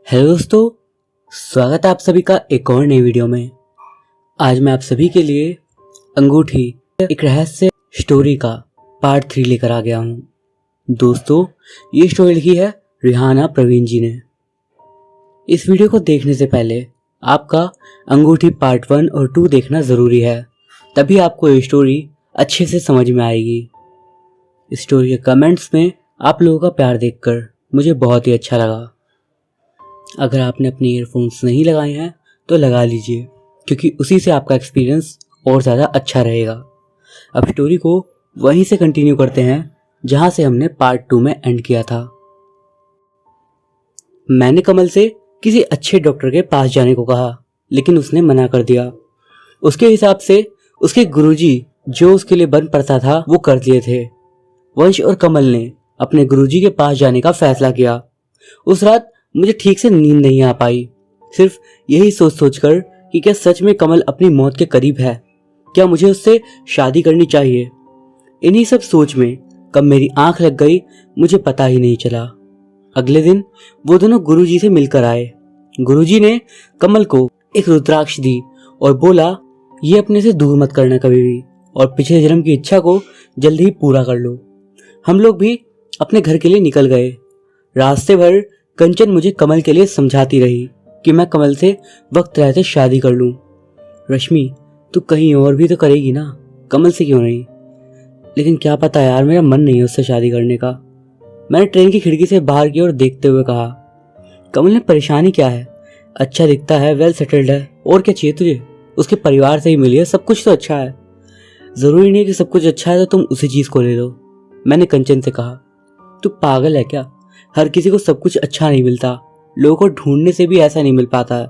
Hello दोस्तों, स्वागत है आप सभी का एक और नई वीडियो में। आज मैं आप सभी के लिए अंगूठी एक रहस्य स्टोरी का पार्ट 3 लेकर आ गया हूँ। दोस्तों, ये स्टोरी लिखी है रिहाना प्रवीण जी ने। इस वीडियो को देखने से पहले आपका अंगूठी पार्ट 1 और 2 देखना ज़रूरी है, तभी आपको ये स्टोरी अच्छे से समझ में आएगी। इस स्टोरी के कमेंट्स में आप लोगों का प्यार देखकर मुझे बहुत ही अच्छा लगा। अगर आपने अपने ईयरफोन्स नहीं लगाए हैं तो लगा लीजिए, क्योंकि उसी से आपका एक्सपीरियंस और ज़्यादा अच्छा रहेगा। अब स्टोरी को वहीं से कंटिन्यू करते हैं जहां से हमने पार्ट 2 में एंड किया था। मैंने कमल से किसी अच्छे डॉक्टर के पास जाने को कहा, लेकिन उसने मना कर दिया। उसके हिसाब से उसके गुरुजी जो उसके लिए बन पड़ता था वो कर दिए थे। वंश और कमल ने अपने गुरुजी के पास जाने का फैसला किया। उस रात मुझे ठीक से नींद नहीं आ पाई, सिर्फ यही सोच सोचकर कि क्या सच में कमल अपनी मौत के करीब है, क्या मुझे उससे शादी करनी चाहिए। इन्हीं सब सोच में कब मेरी आंख लग गई मुझे पता ही नहीं चला। अगले दिन वो दोनों गुरुजी से मिलकर आए। गुरुजी ने कमल को एक रुद्राक्ष दी और बोला, ये अपने से दूर मत करना कभी भी, और पिछले जन्म की इच्छा को जल्दी ही पूरा कर लो। हम लोग भी अपने घर के लिए निकल गए। रास्ते भर कंचन मुझे कमल के लिए समझाती रही कि मैं कमल से वक्त रहते शादी कर लूं। रश्मि, तू कहीं और भी तो करेगी ना, कमल से क्यों नहीं? लेकिन क्या पता यार, मेरा मन नहीं है उससे शादी करने का। मैंने ट्रेन की खिड़की से बाहर की ओर देखते हुए कहा। कमल ने, परेशानी क्या है? अच्छा दिखता है, वेल सेटल्ड है, और क्या चाहिए तुझे? उसके परिवार से ही मिली है, सब कुछ तो अच्छा है। जरूरी नहीं है कि सब कुछ अच्छा है तो तुम उसी चीज को ले लो, मैंने कंचन से कहा। तू पागल है क्या? हर किसी को सब कुछ अच्छा नहीं मिलता, लोगों को ढूंढने से भी ऐसा नहीं मिल पाता है।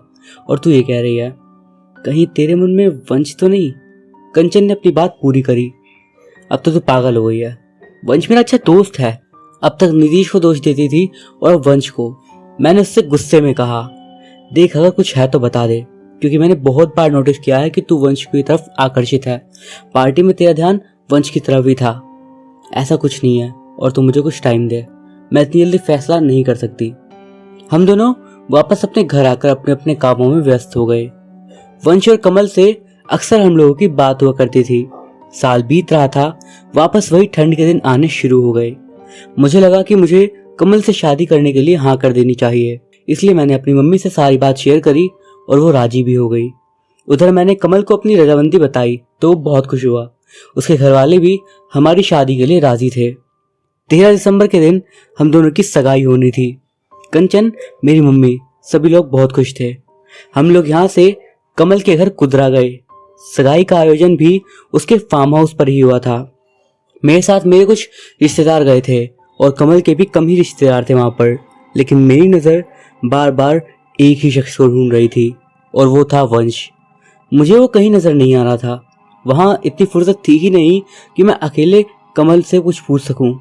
और तू ये कह रही है कहीं तेरे मन में वंश तो नहीं? कंचन ने अपनी बात पूरी करी। अब तो तू पागल हो गई है। वंश मेरा अच्छा दोस्त है। अब तक नीतीश को दोष देती थी और अब वंश को। मैंने उससे गुस्से में कहा, देख अगर कुछ है तो बता दे, क्योंकि मैंने बहुत बार नोटिस किया है कि तू वंश की तरफ आकर्षित है। पार्टी में तेरा ध्यान वंश की तरफ ही था। ऐसा कुछ नहीं है, और तू मुझे कुछ टाइम दे, मैं इतनी जल्दी फैसला नहीं कर सकती। हम दोनों वापस अपने घर आकर अपने अपने कामों में व्यस्त हो गए। वंश और कमल से अक्सर हम लोगों की बात हुआ करती थी। साल बीत रहा था, वापस वही ठंड के दिन आने शुरू हो गए। मुझे लगा कि मुझे कमल से शादी करने के लिए हाँ कर देनी चाहिए, इसलिए मैंने अपनी मम्मी से सारी बात शेयर करी और वो राजी भी हो गई। उधर मैंने कमल को अपनी रजामंदी बताई तो वो बहुत खुश हुआ। उसके घर वाले भी हमारी शादी के लिए राजी थे। 13 दिसंबर के दिन हम दोनों की सगाई होनी थी। कंचन, मेरी मम्मी, सभी लोग बहुत खुश थे। हम लोग यहाँ से कमल के घर कुदरा गए। सगाई का आयोजन भी उसके फार्म हाउस पर ही हुआ था। मेरे साथ मेरे कुछ रिश्तेदार गए थे और कमल के भी कम ही रिश्तेदार थे वहां पर, लेकिन मेरी नज़र बार बार एक ही शख्स को ढूंढ रही थी और वो था वंश। मुझे वो कहीं नजर नहीं आ रहा था। वहाँ इतनी फुर्सत थी ही नहीं कि मैं अकेले कमल से कुछ पूछ सकूं।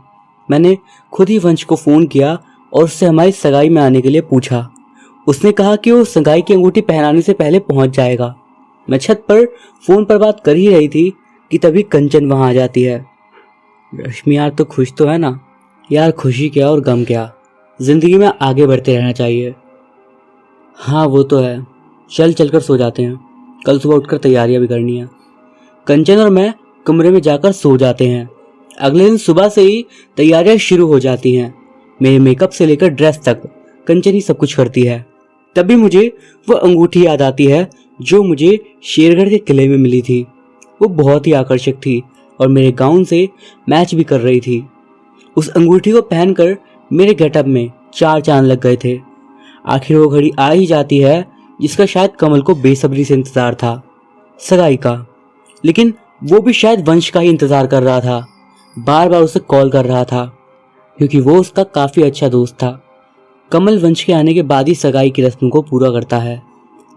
मैंने खुद ही वंश को फ़ोन किया और उससे हमारी सगाई में आने के लिए पूछा। उसने कहा कि वो सगाई की अंगूठी पहनाने से पहले पहुंच जाएगा। मैं छत पर फ़ोन पर बात कर ही रही थी कि तभी कंचन वहां आ जाती है। रश्मि यार, तो खुश तो है ना? यार खुशी क्या और गम क्या, जिंदगी में आगे बढ़ते रहना चाहिए। हाँ वो तो है, चल कर सो जाते हैं, कल सुबह उठकर तैयारियां भी करनी है। कंचन और मैं कमरे में जाकर सो जाते हैं। अगले दिन सुबह से ही तैयारियां शुरू हो जाती हैं। मेरे मेकअप से लेकर ड्रेस तक कंचन ही सब कुछ करती है। तभी मुझे वो अंगूठी याद आती है जो मुझे शेरगढ़ के किले में मिली थी। वो बहुत ही आकर्षक थी और मेरे गाउन से मैच भी कर रही थी। उस अंगूठी को पहनकर मेरे गेटअप में 4 चांद लग गए थे। आखिर वो घड़ी आ ही जाती है जिसका शायद कमल को बेसब्री से इंतजार था, सगाई का। लेकिन वो भी शायद वंश का ही इंतजार कर रहा था। बार बार उसे कॉल कर रहा था क्योंकि वो उसका काफ़ी अच्छा दोस्त था। कमल वंश के आने के बाद ही सगाई की रस्म को पूरा करता है।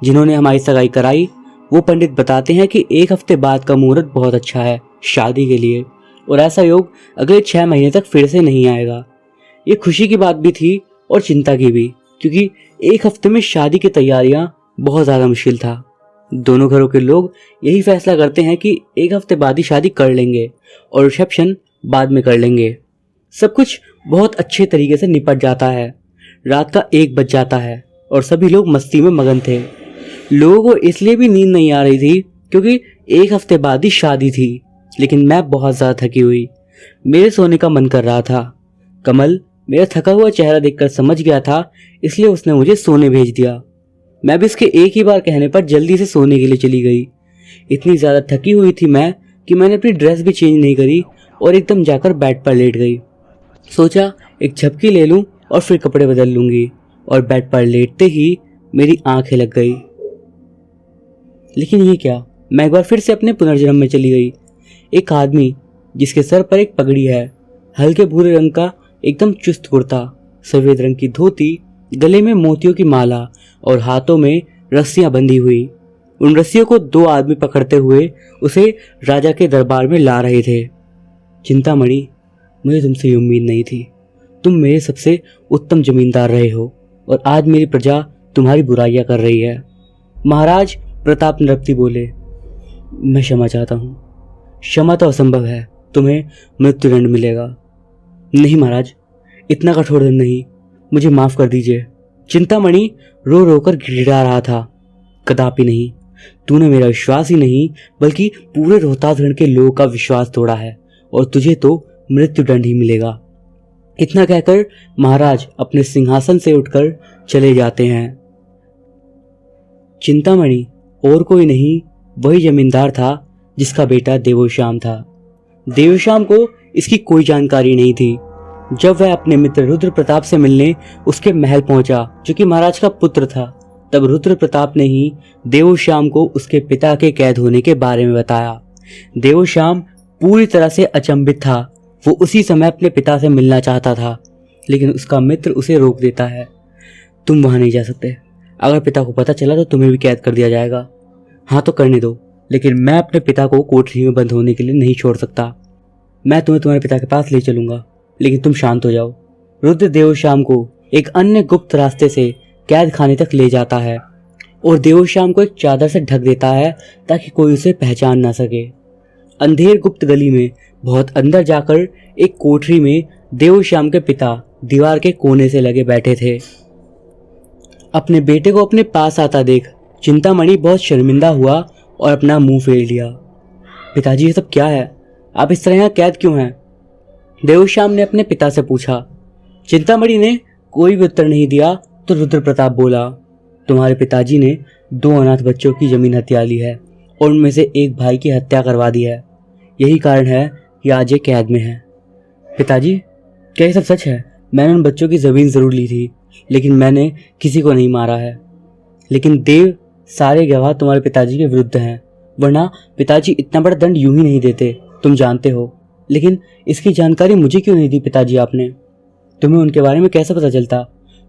जिन्होंने हमारी सगाई कराई वो पंडित बताते हैं कि 1 हफ्ते बाद का मुहूर्त बहुत अच्छा है शादी के लिए, और ऐसा योग अगले 6 महीने तक फिर से नहीं आएगा। ये खुशी की बात भी थी और चिंता की भी, क्योंकि 1 हफ्ते में शादी की तैयारियां बहुत ज़्यादा मुश्किल था। दोनों घरों के लोग यही फैसला करते हैं कि 1 हफ्ते बाद ही शादी कर लेंगे और रिसेप्शन बाद में कर लेंगे। सब कुछ बहुत अच्छे तरीके से निपट जाता है। रात का 1 बज जाता है। और सभी लोग मस्ती में मगन थे। लोगों को इसलिए भी नींद नहीं आ रही थी क्योंकि एक हफ्ते बाद ही शादी थी, लेकिन मैं बहुत ज़्यादा थकी हुई, मेरे सोने का मन कर रहा था। कमल मेरा थका हुआ चेहरा देखकर समझ गया था, इसलिए उसने मुझे सोने भेज दिया। मैं भी उसके एक ही बार कहने पर जल्दी से सोने के लिए चली गई। इतनी ज़्यादा थकी हुई थी मैं कि मैंने अपनी ड्रेस भी चेंज नहीं करी और एकदम जाकर बेड पर लेट गई। सोचा एक झपकी ले लूं और फिर कपड़े बदल लूंगी, और बेड पर लेटते ही मेरी आंखें लग गई। लेकिन ये क्या, मैं एक बार फिर से अपने पुनर्जन्म में चली गई। एक आदमी जिसके सर पर एक पगड़ी है, हल्के भूरे रंग का एकदम चुस्त कुर्ता, सफेद रंग की धोती, गले में मोतियों की माला और हाथों में रस्सियां बंधी हुई। उन रस्सियों को 2 आदमी पकड़ते हुए उसे राजा के दरबार में ला रहे थे। चिंतामणि, मुझे तुमसे ये उम्मीद नहीं थी। तुम मेरे सबसे उत्तम जमींदार रहे हो और आज मेरी प्रजा तुम्हारी बुराइयां कर रही है। महाराज प्रताप नृपति बोले, मैं क्षमा चाहता हूँ। क्षमा तो असंभव है, तुम्हें मृत्युदंड मिलेगा। नहीं महाराज, इतना कठोर दंड नहीं, मुझे माफ कर दीजिए। चिंतामणि रो रो कर गिड़गिड़ा रहा था। कदापि नहीं, तूने मेरा विश्वास ही नहीं बल्कि पूरे रोहतासगढ़ के लोगों का विश्वास तोड़ा है और तुझे तो मृत्युदंड ही मिलेगा। इतना कहकर महाराज अपने सिंहासन से उठकर चले जाते हैं। चिंतामणि और कोई नहीं, वही जमींदार था जिसका बेटा देवोश्याम था। देवोश्याम को इसकी कोई जानकारी नहीं थी। जब वह अपने मित्र रुद्र प्रताप से मिलने उसके महल पहुंचा, जो कि महाराज का पुत्र था, तब रुद्र प्रताप ने ही देवोश्याम को उसके पिता के कैद होने के बारे में बताया। देवोश्याम पूरी तरह से अचंभित था। वो उसी समय अपने पिता से मिलना चाहता था, लेकिन उसका मित्र उसे रोक देता है। तुम वहां नहीं जा सकते। अगर पिता को पता चला तो तुम्हें भी कैद कर दिया जाएगा। हाँ तो करने दो, लेकिन मैं अपने पिता को कोठरी में बंद होने के लिए नहीं छोड़ सकता। मैं तुम्हें तुम्हारे पिता के पास ले चलूंगा, लेकिन तुम शांत हो जाओ। रुद्र देवोश्याम को एक अन्य गुप्त रास्ते से कैद खाने तक ले जाता है और देवोश्याम को एक चादर से ढक देता है ताकि कोई उसे पहचान ना सके। अंधेर गुप्त गली में बहुत अंदर जाकर एक कोठरी में देवोश्याम के पिता दीवार के कोने से लगे बैठे थे। अपने बेटे को अपने पास आता देख चिंतामणि बहुत शर्मिंदा हुआ और अपना मुंह फेर लिया। पिताजी, ये सब क्या है? आप इस तरह यहाँ कैद क्यों हैं? देवोश्याम ने अपने पिता से पूछा। चिंतामणि ने कोई भी उत्तर नहीं दिया तो रुद्र प्रताप बोला, तुम्हारे पिताजी ने 2 अनाथ बच्चों की जमीन हत्या ली है और उनमें से एक भाई की हत्या करवा दी है। यही कारण है कि आज ये कैद में है। पिताजी, क्या ये सब सच है? मैंने उन बच्चों की जमीन जरूर ली थी, लेकिन मैंने किसी को नहीं मारा है। लेकिन देव, सारे गवाह तुम्हारे पिताजी के विरुद्ध हैं, वरना पिताजी इतना बड़ा दंड यूं ही नहीं देते, तुम जानते हो। लेकिन इसकी जानकारी मुझे क्यों नहीं दी पिताजी आपने? तुम्हें उनके बारे में कैसे पता चलता?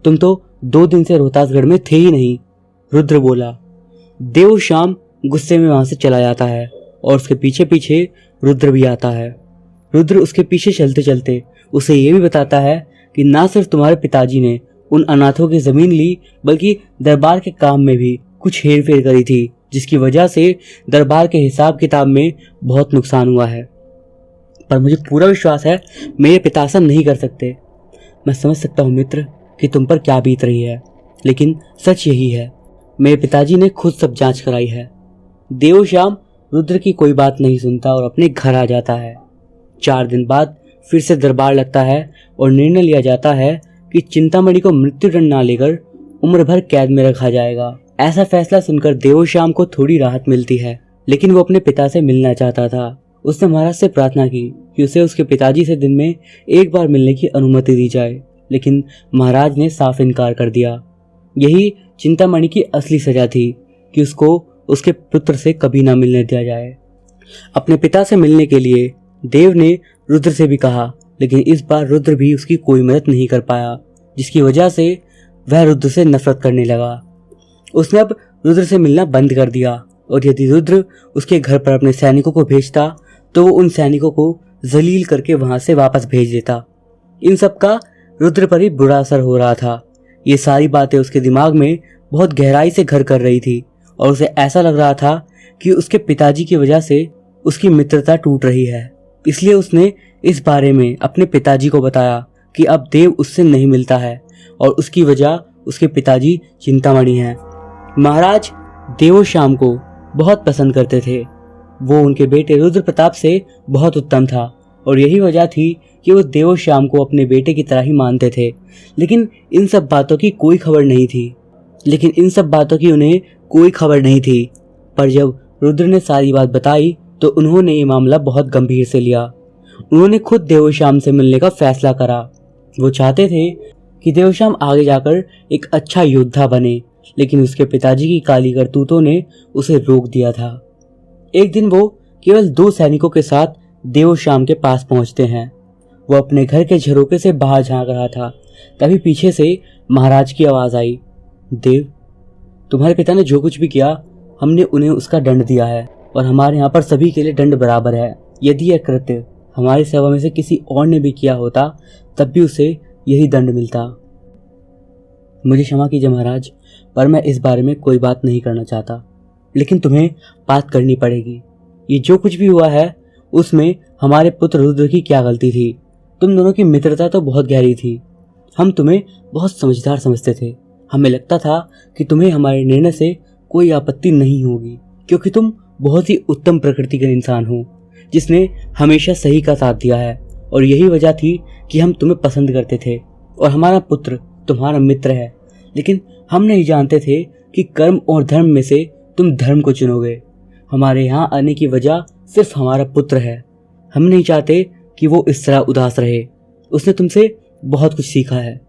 तुम तो 2 दिन से रोहतासगढ़ में थे ही नहीं। रुद्र बोला। देवोश्याम गुस्से में वहां से चला जाता है और उसके पीछे पीछे रुद्र भी आता है। रुद्र उसके पीछे चलते चलते उसे ये भी बताता है कि ना सिर्फ तुम्हारे पिताजी ने उन अनाथों की जमीन ली, बल्कि दरबार के काम में भी कुछ हेरफेर करी थी, जिसकी वजह से दरबार के हिसाब किताब में बहुत नुकसान हुआ है। पर मुझे पूरा विश्वास है मेरे पिता ऐसा नहीं कर सकते। मैं समझ सकता हूँ मित्र कि तुम पर क्या बीत रही है, लेकिन सच यही है, मेरे पिताजी ने खुद सब जांच कराई है। देवोश्याम रुद्र की कोई बात नहीं सुनता और अपने घर आ जाता है। 4 दिन बाद फिर से दरबार लगता है और निर्णय लिया जाता है कि चिंतामणि को मृत्युदंड ना लेकर उम्र भर कैद में रखा जाएगा। ऐसा फैसला सुनकर देवोश्याम को थोड़ी राहत मिलती है, लेकिन वो अपने पिता से मिलना चाहता था। उसने महाराज से प्रार्थना की कि उसे उसके पिताजी से दिन में एक बार मिलने की अनुमति दी जाए, लेकिन महाराज ने साफ इनकार कर दिया। यही चिंतामणि की असली सजा थी कि उसको उसके पुत्र से कभी ना मिलने दिया जाए। अपने पिता से मिलने के लिए देव ने रुद्र से भी कहा, लेकिन इस बार रुद्र भी उसकी कोई मदद नहीं कर पाया, जिसकी वजह से वह रुद्र से नफरत करने लगा। उसने अब रुद्र से मिलना बंद कर दिया और यदि रुद्र उसके घर पर अपने सैनिकों को भेजता तो वो उन सैनिकों को जलील करके वहां से वापस भेज देता। इन सब का रुद्र पर ही बुरा असर हो रहा था। ये सारी बातें उसके दिमाग में बहुत गहराई से घर कर रही थी और उसे ऐसा लग रहा था कि उसके पिताजी की वजह से उसकी मित्रता टूट रही है। इसलिए उसने इस बारे में अपने पिताजी को बताया कि अब देव उससे नहीं मिलता है और उसकी वजह उसके पिताजी चिंतामणि हैं। महाराज देवोश्याम को बहुत पसंद करते थे। वो उनके बेटे रुद्र प्रताप से बहुत उत्तम था और यही वजह थी कि वो देवोश्याम को अपने बेटे की तरह ही मानते थे। लेकिन इन सब बातों की कोई खबर उन्हें कोई खबर नहीं थी। पर जब रुद्र ने सारी बात बताई तो उन्होंने ये मामला बहुत गंभीर से लिया। उन्होंने खुद देवोश्याम से मिलने का फैसला करा। वो चाहते थे कि देवोश्याम आगे जाकर एक अच्छा योद्धा बने, लेकिन उसके पिताजी की काली करतूतों ने उसे रोक दिया था। एक दिन वो केवल 2 सैनिकों के साथ देवोश्याम के पास पहुंचते हैं। वो अपने घर के झरोके से बाहर झांक रहा था, तभी पीछे से महाराज की आवाज आई, देव, तुम्हारे पिता ने जो कुछ भी किया हमने उन्हें उसका दंड दिया है और हमारे यहाँ पर सभी के लिए दंड बराबर है। यदि यह कृत्य हमारी सेवा में से किसी और ने भी किया होता तब भी उसे यही दंड मिलता। मुझे क्षमा कीजिए महाराज, पर मैं इस बारे में कोई बात नहीं करना चाहता, लेकिन तुम्हें बात करनी पड़ेगी। ये जो कुछ भी हुआ है उसमें हमारे पुत्र रुद्र की क्या गलती थी? तुम दोनों की मित्रता तो बहुत गहरी थी। हम तुम्हें बहुत समझदार समझते थे। हमें लगता था कि तुम्हें हमारे निर्णय से कोई आपत्ति नहीं होगी, क्योंकि तुम बहुत ही उत्तम प्रकृति के इंसान हो जिसने हमेशा सही का साथ दिया है, और यही वजह थी कि हम तुम्हें पसंद करते थे और हमारा पुत्र तुम्हारा मित्र है। लेकिन हम नहीं जानते थे कि कर्म और धर्म में से तुम धर्म को चुनोगे। हमारे यहाँ आने की वजह सिर्फ हमारा पुत्र है। हम नहीं चाहते कि वो इस तरह उदास रहे। उसने तुमसे बहुत कुछ सीखा है।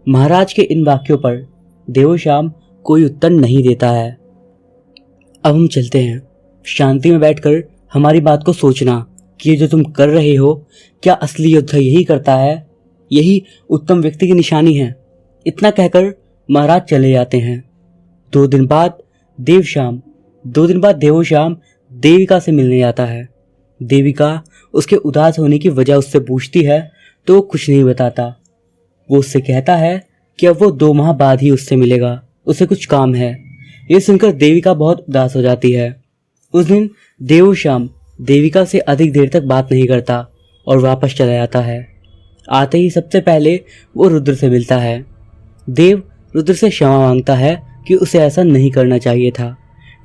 महाराज के इन वाक्यों पर देवोश्याम कोई उत्तर नहीं देता है। अब हम चलते हैं। शांति में बैठकर हमारी बात को सोचना कि ये जो तुम कर रहे हो, क्या असली योद्धा यही करता है? यही उत्तम व्यक्ति की निशानी है। इतना कहकर महाराज चले जाते हैं। 2 दिन बाद देवोश्याम देविका से मिलने जाता है। देविका उसके उदास होने की वजह उससे पूछती है तो वो कुछ नहीं बताता। वो उससे कहता है कि अब वो 2 माह बाद ही उससे मिलेगा, उसे कुछ काम है। ये सुनकर देविका बहुत उदास हो जाती है। उस दिन देवोश्याम देविका से अधिक देर तक बात नहीं करता और वापस चला जाता है। आते ही सबसे पहले वो रुद्र से मिलता है। देव रुद्र से क्षमा मांगता है कि उसे ऐसा नहीं करना चाहिए था।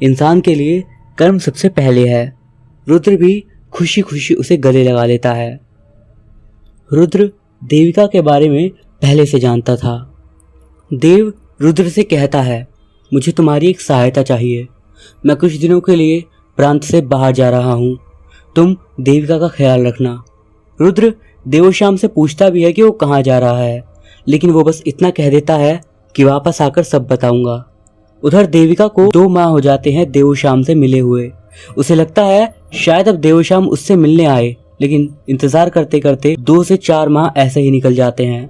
इंसान के लिए कर्म सबसे पहले है। रुद्र भी खुशी खुशी उसे गले लगा लेता है। रुद्र देविका के बारे में पहले से जानता था। देव रुद्र से कहता है, मुझे तुम्हारी एक सहायता चाहिए। मैं कुछ दिनों के लिए प्रांत से बाहर जा रहा हूँ। तुम देविका का ख्याल रखना। रुद्र देवोश्याम से पूछता भी है कि वो कहाँ जा रहा है, लेकिन वो बस इतना कह देता है कि वापस आकर सब बताऊंगा। उधर देविका को 2 माह हो जाते हैं देवोश्याम से मिले हुए। उसे लगता है शायद अब देवोश्याम उससे मिलने आए, लेकिन इंतजार करते करते 2 से 4 माह ऐसे ही निकल जाते हैं।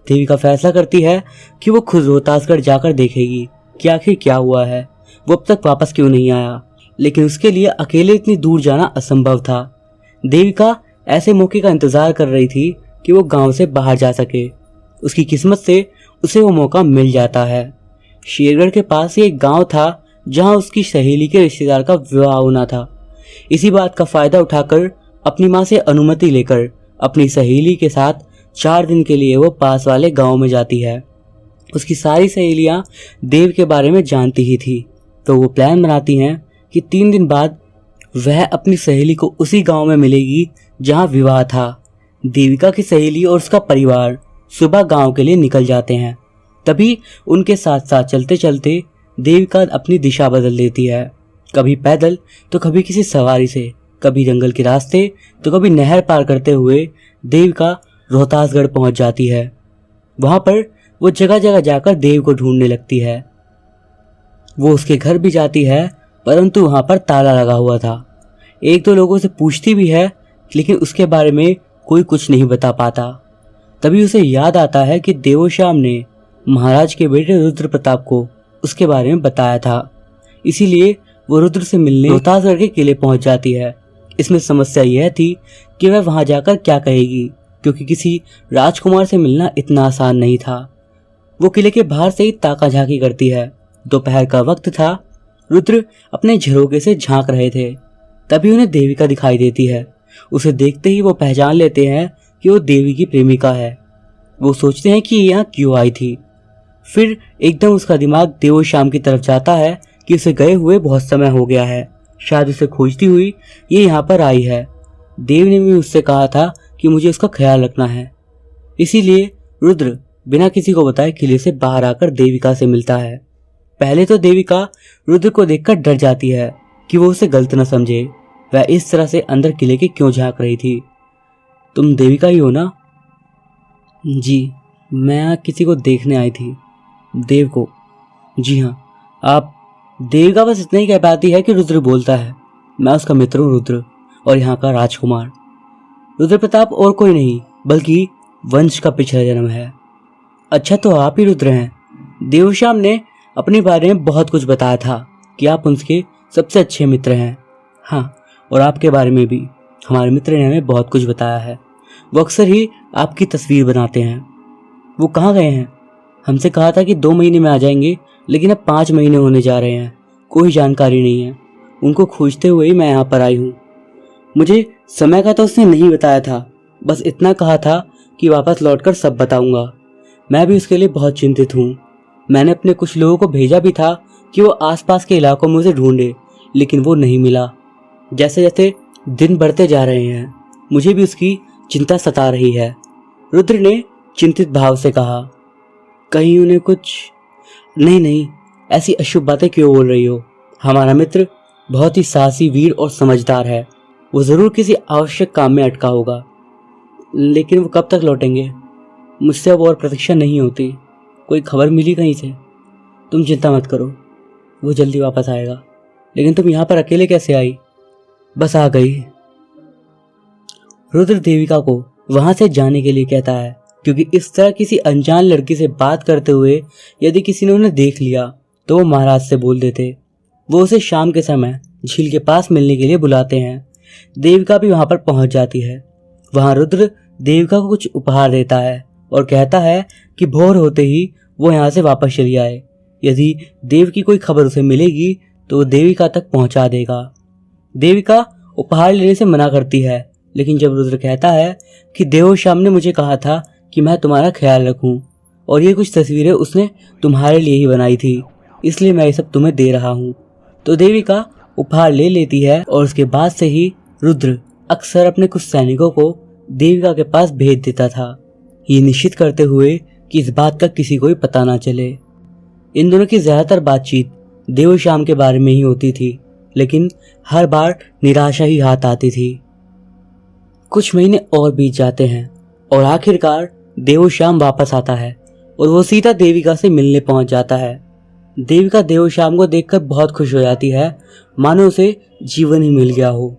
देविका फैसला करती है कि वो खुद रोहतासगढ़ जाकर देखेगी कि आखिर क्या हुआ है, वो अब तक वापस क्यों नहीं आया। लेकिन उसके लिए अकेले इतनी दूर जाना असंभव था। देविका ऐसे मौके का इंतजार कर रही थी कि वो गांव से बाहर जा सके। उसकी किस्मत से उसे वो मौका मिल जाता है। शेरगढ़ के पास ही एक गांव था जहां उसकी सहेली के रिश्तेदार का विवाह होना था। इसी बात का फायदा उठाकर अपनी माँ से अनुमति लेकर अपनी सहेली के साथ 4 दिन के लिए वो पास वाले गांव में जाती है। उसकी सारी सहेलियां देव के बारे में जानती ही थी, तो वो प्लान बनाती हैं कि 3 दिन बाद वह अपनी सहेली को उसी गांव में मिलेगी जहां विवाह था। देविका की सहेली और उसका परिवार सुबह गांव के लिए निकल जाते हैं। तभी उनके साथ साथ चलते चलते देविका अपनी दिशा बदल देती है। कभी पैदल तो कभी किसी सवारी से, कभी जंगल के रास्ते तो कभी नहर पार करते हुए देविका रोहतासगढ़ पहुंच जाती है। वहां पर वो जगह जगह जाकर देव को ढूंढने लगती है। वो उसके घर भी जाती है, परंतु वहां पर ताला लगा हुआ था। 1-2 लोगों से पूछती भी है, लेकिन उसके बारे में कोई कुछ नहीं बता पाता। तभी उसे याद आता है कि देवोश्याम ने महाराज के बेटे रुद्र प्रताप को उसके बारे में बताया था। इसीलिए वो रुद्र से मिलने रोहतासगढ़ के किले पहुंच जाती है। इसमें समस्या यह थी कि वह वहां जाकर क्या कहेगी, क्योंकि किसी राजकुमार से मिलना इतना आसान नहीं था। वो किले के बाहर से ही ताका झाकी करती है। दोपहर का वक्त था। रुद्र अपने झरोके से झांक रहे थे। तभी उन्हें देविका दिखाई देती है। उसे देखते ही वो पहचान लेते हैं कि वो देवी की प्रेमिका है। वो सोचते हैं कि ये यहाँ क्यों आई थी। फिर एकदम उसका दिमाग देवोश्याम की तरफ जाता है कि उसे गए हुए बहुत समय हो गया है, शायद उसे खोजती हुई ये यहाँ पर आई है। देव ने भी उससे कहा था कि मुझे उसका ख्याल रखना है। इसीलिए रुद्र बिना किसी को बताए किले से बाहर आकर देविका से मिलता है। पहले तो देविका रुद्र को देखकर डर जाती है कि वो उसे गलत न समझे। वह इस तरह से अंदर किले के क्यों झांक रही थी। तुम देविका ही हो ना? जी, मैं यहाँ किसी को देखने आई थी। देव को? जी हाँ। आप? देविका बस इतना ही कह पाती है कि रुद्र बोलता है, मैं उसका मित्र हूँ रुद्र, और यहाँ का राजकुमार। रुद्र प्रताप और कोई नहीं बल्कि वंश का पिछला जन्म है। अच्छा, तो आप ही रुद्र हैं। देवश्याम ने अपने बारे में बहुत कुछ बताया था कि आप उनके सबसे अच्छे मित्र हैं। हाँ, और आपके बारे में भी हमारे मित्र ने हमें बहुत कुछ बताया है। वो अक्सर ही आपकी तस्वीर बनाते हैं। वो कहाँ गए हैं? हमसे कहा था कि 2 महीने में आ जाएंगे, लेकिन अब 5 महीने होने जा रहे हैं। कोई जानकारी नहीं है। उनको खोजते हुए ही मैं यहाँ पर आई हूँ। मुझे समय का तो उसने नहीं बताया था, बस इतना कहा था कि वापस लौटकर सब बताऊंगा। मैं भी उसके लिए बहुत चिंतित हूँ। मैंने अपने कुछ लोगों को भेजा भी था कि वो आसपास के इलाकों में उसे ढूंढे, लेकिन वो नहीं मिला। जैसे जैसे दिन बढ़ते जा रहे हैं मुझे भी उसकी चिंता सता रही है। रुद्र ने चिंतित भाव से कहा, कहीं उन्हें कुछ? नहीं नहीं, ऐसी अशुभ बातें क्यों बोल रही हो? हमारा मित्र बहुत ही साहसी, वीर और समझदार है। वो जरूर किसी आवश्यक काम में अटका होगा। लेकिन वो कब तक लौटेंगे? मुझसे अब और प्रतीक्षा नहीं होती। कोई खबर मिली कहीं से? तुम चिंता मत करो, वो जल्दी वापस आएगा। लेकिन तुम यहाँ पर अकेले कैसे आई? बस आ गई। रुद्र देविका को वहां से जाने के लिए कहता है, क्योंकि इस तरह किसी अनजान लड़की से बात करते हुए यदि किसी ने उन्हें देख लिया तो वो महाराज से बोल देते। वो उसे शाम के समय झील के पास मिलने के लिए बुलाते हैं। देविका भी वहां पर पहुंच जाती है। वहां रुद्र देविका को कुछ उपहार देता है और कहता है कि भोर होते ही वो यहाँ से वापस चली आए। यदि देव की कोई खबर उसे मिलेगी तो वो देविका तक पहुंचा देगा। देविका उपहार लेने से मना करती है, लेकिन जब रुद्र कहता है कि देवश्याम ने मुझे कहा था कि मैं तुम्हारा ख्याल रखूं और ये कुछ तस्वीरें उसने तुम्हारे लिए ही बनाई थी, इसलिए मैं ये सब तुम्हें दे रहा हूँ, तो देविका उपहार ले लेती है। और उसके बाद से ही रुद्र अक्सर अपने कुछ सैनिकों को देविका के पास भेज देता था, ये निश्चित करते हुए कि इस बात का किसी को भी पता ना चले। इन दोनों की ज्यादातर बातचीत देवश्याम के बारे में ही होती थी, लेकिन हर बार निराशा ही हाथ आती थी। कुछ महीने और बीत जाते हैं और आखिरकार देवश्याम वापस आता है और वो सीधा देविका से मिलने पहुंच जाता है। देविका देवश्याम को देखकर बहुत खुश हो जाती है, मानो उसे जीवन ही मिल गया हो।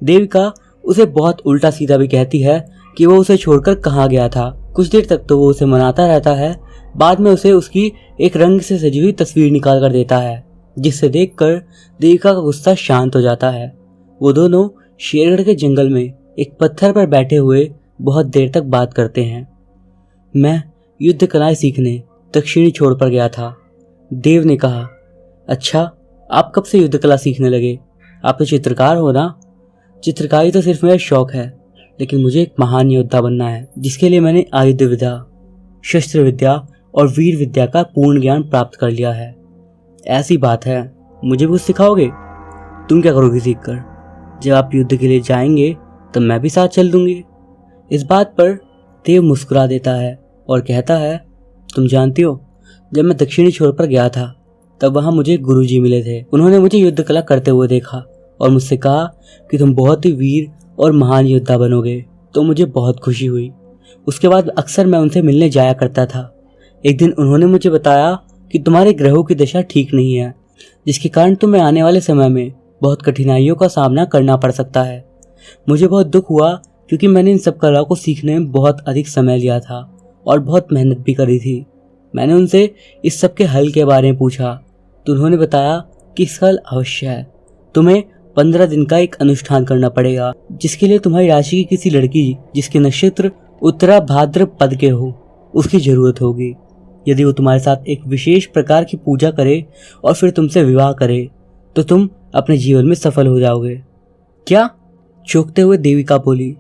देविका उसे बहुत उल्टा सीधा भी कहती है कि वो उसे छोड़कर कहाँ गया था। कुछ देर तक तो वो उसे मनाता रहता है, बाद में उसे उसकी एक रंग से सजी हुई तस्वीर निकाल कर देता है, जिससे देखकर देविका का गुस्सा शांत हो जाता है। वो दोनों शेरगढ़ के जंगल में एक पत्थर पर बैठे हुए बहुत देर तक बात करते हैं। मैं युद्ध कलाएं सीखने दक्षिणी छोर पर गया था। देव ने कहा, अच्छा, आप कब से युद्ध कला सीखने लगे? आप तो चित्रकार हो ना? चित्रकारी तो सिर्फ मेरा शौक है, लेकिन मुझे एक महान योद्धा बनना है, जिसके लिए मैंने आयुध विद्या, शस्त्र विद्या और वीर विद्या का पूर्ण ज्ञान प्राप्त कर लिया है। ऐसी बात है, मुझे भी कुछ सिखाओगे? तुम क्या करोगे सीखकर? जब आप युद्ध के लिए जाएंगे तो मैं भी साथ चल दूंगी। इस बात पर देव मुस्कुरा देता है और कहता है, तुम जानती हो, जब मैं दक्षिणी छोर पर गया था तब वहां मुझे गुरुजी मिले थे। उन्होंने मुझे युद्ध कला करते हुए देखा और मुझसे कहा कि तुम बहुत ही वीर और महान योद्धा बनोगे। तो मुझे बहुत खुशी हुई। उसके बाद अक्सर मैं उनसे मिलने जाया करता था। एक दिन उन्होंने मुझे बताया कि तुम्हारे ग्रहों की दशा ठीक नहीं है, जिसके कारण तुम्हें आने वाले समय में बहुत कठिनाइयों का सामना करना पड़ सकता है। मुझे बहुत दुख हुआ, क्योंकि मैंने इन सब कलाओं को सीखने में बहुत अधिक समय लिया था और बहुत मेहनत भी करी थी। मैंने उनसे इस सब के हल के बारे में पूछा तो उन्होंने बताया कि इसका हल अवश्य है। तुम्हें 15 दिन का एक अनुष्ठान करना पड़ेगा, जिसके लिए तुम्हारी राशि की किसी लड़की जिसके नक्षत्र उत्तरा भाद्र पद के हो उसकी जरूरत होगी। यदि वो तुम्हारे साथ एक विशेष प्रकार की पूजा करे और फिर तुमसे विवाह करे तो तुम अपने जीवन में सफल हो जाओगे। क्या? चौंकते हुए देविका बोली,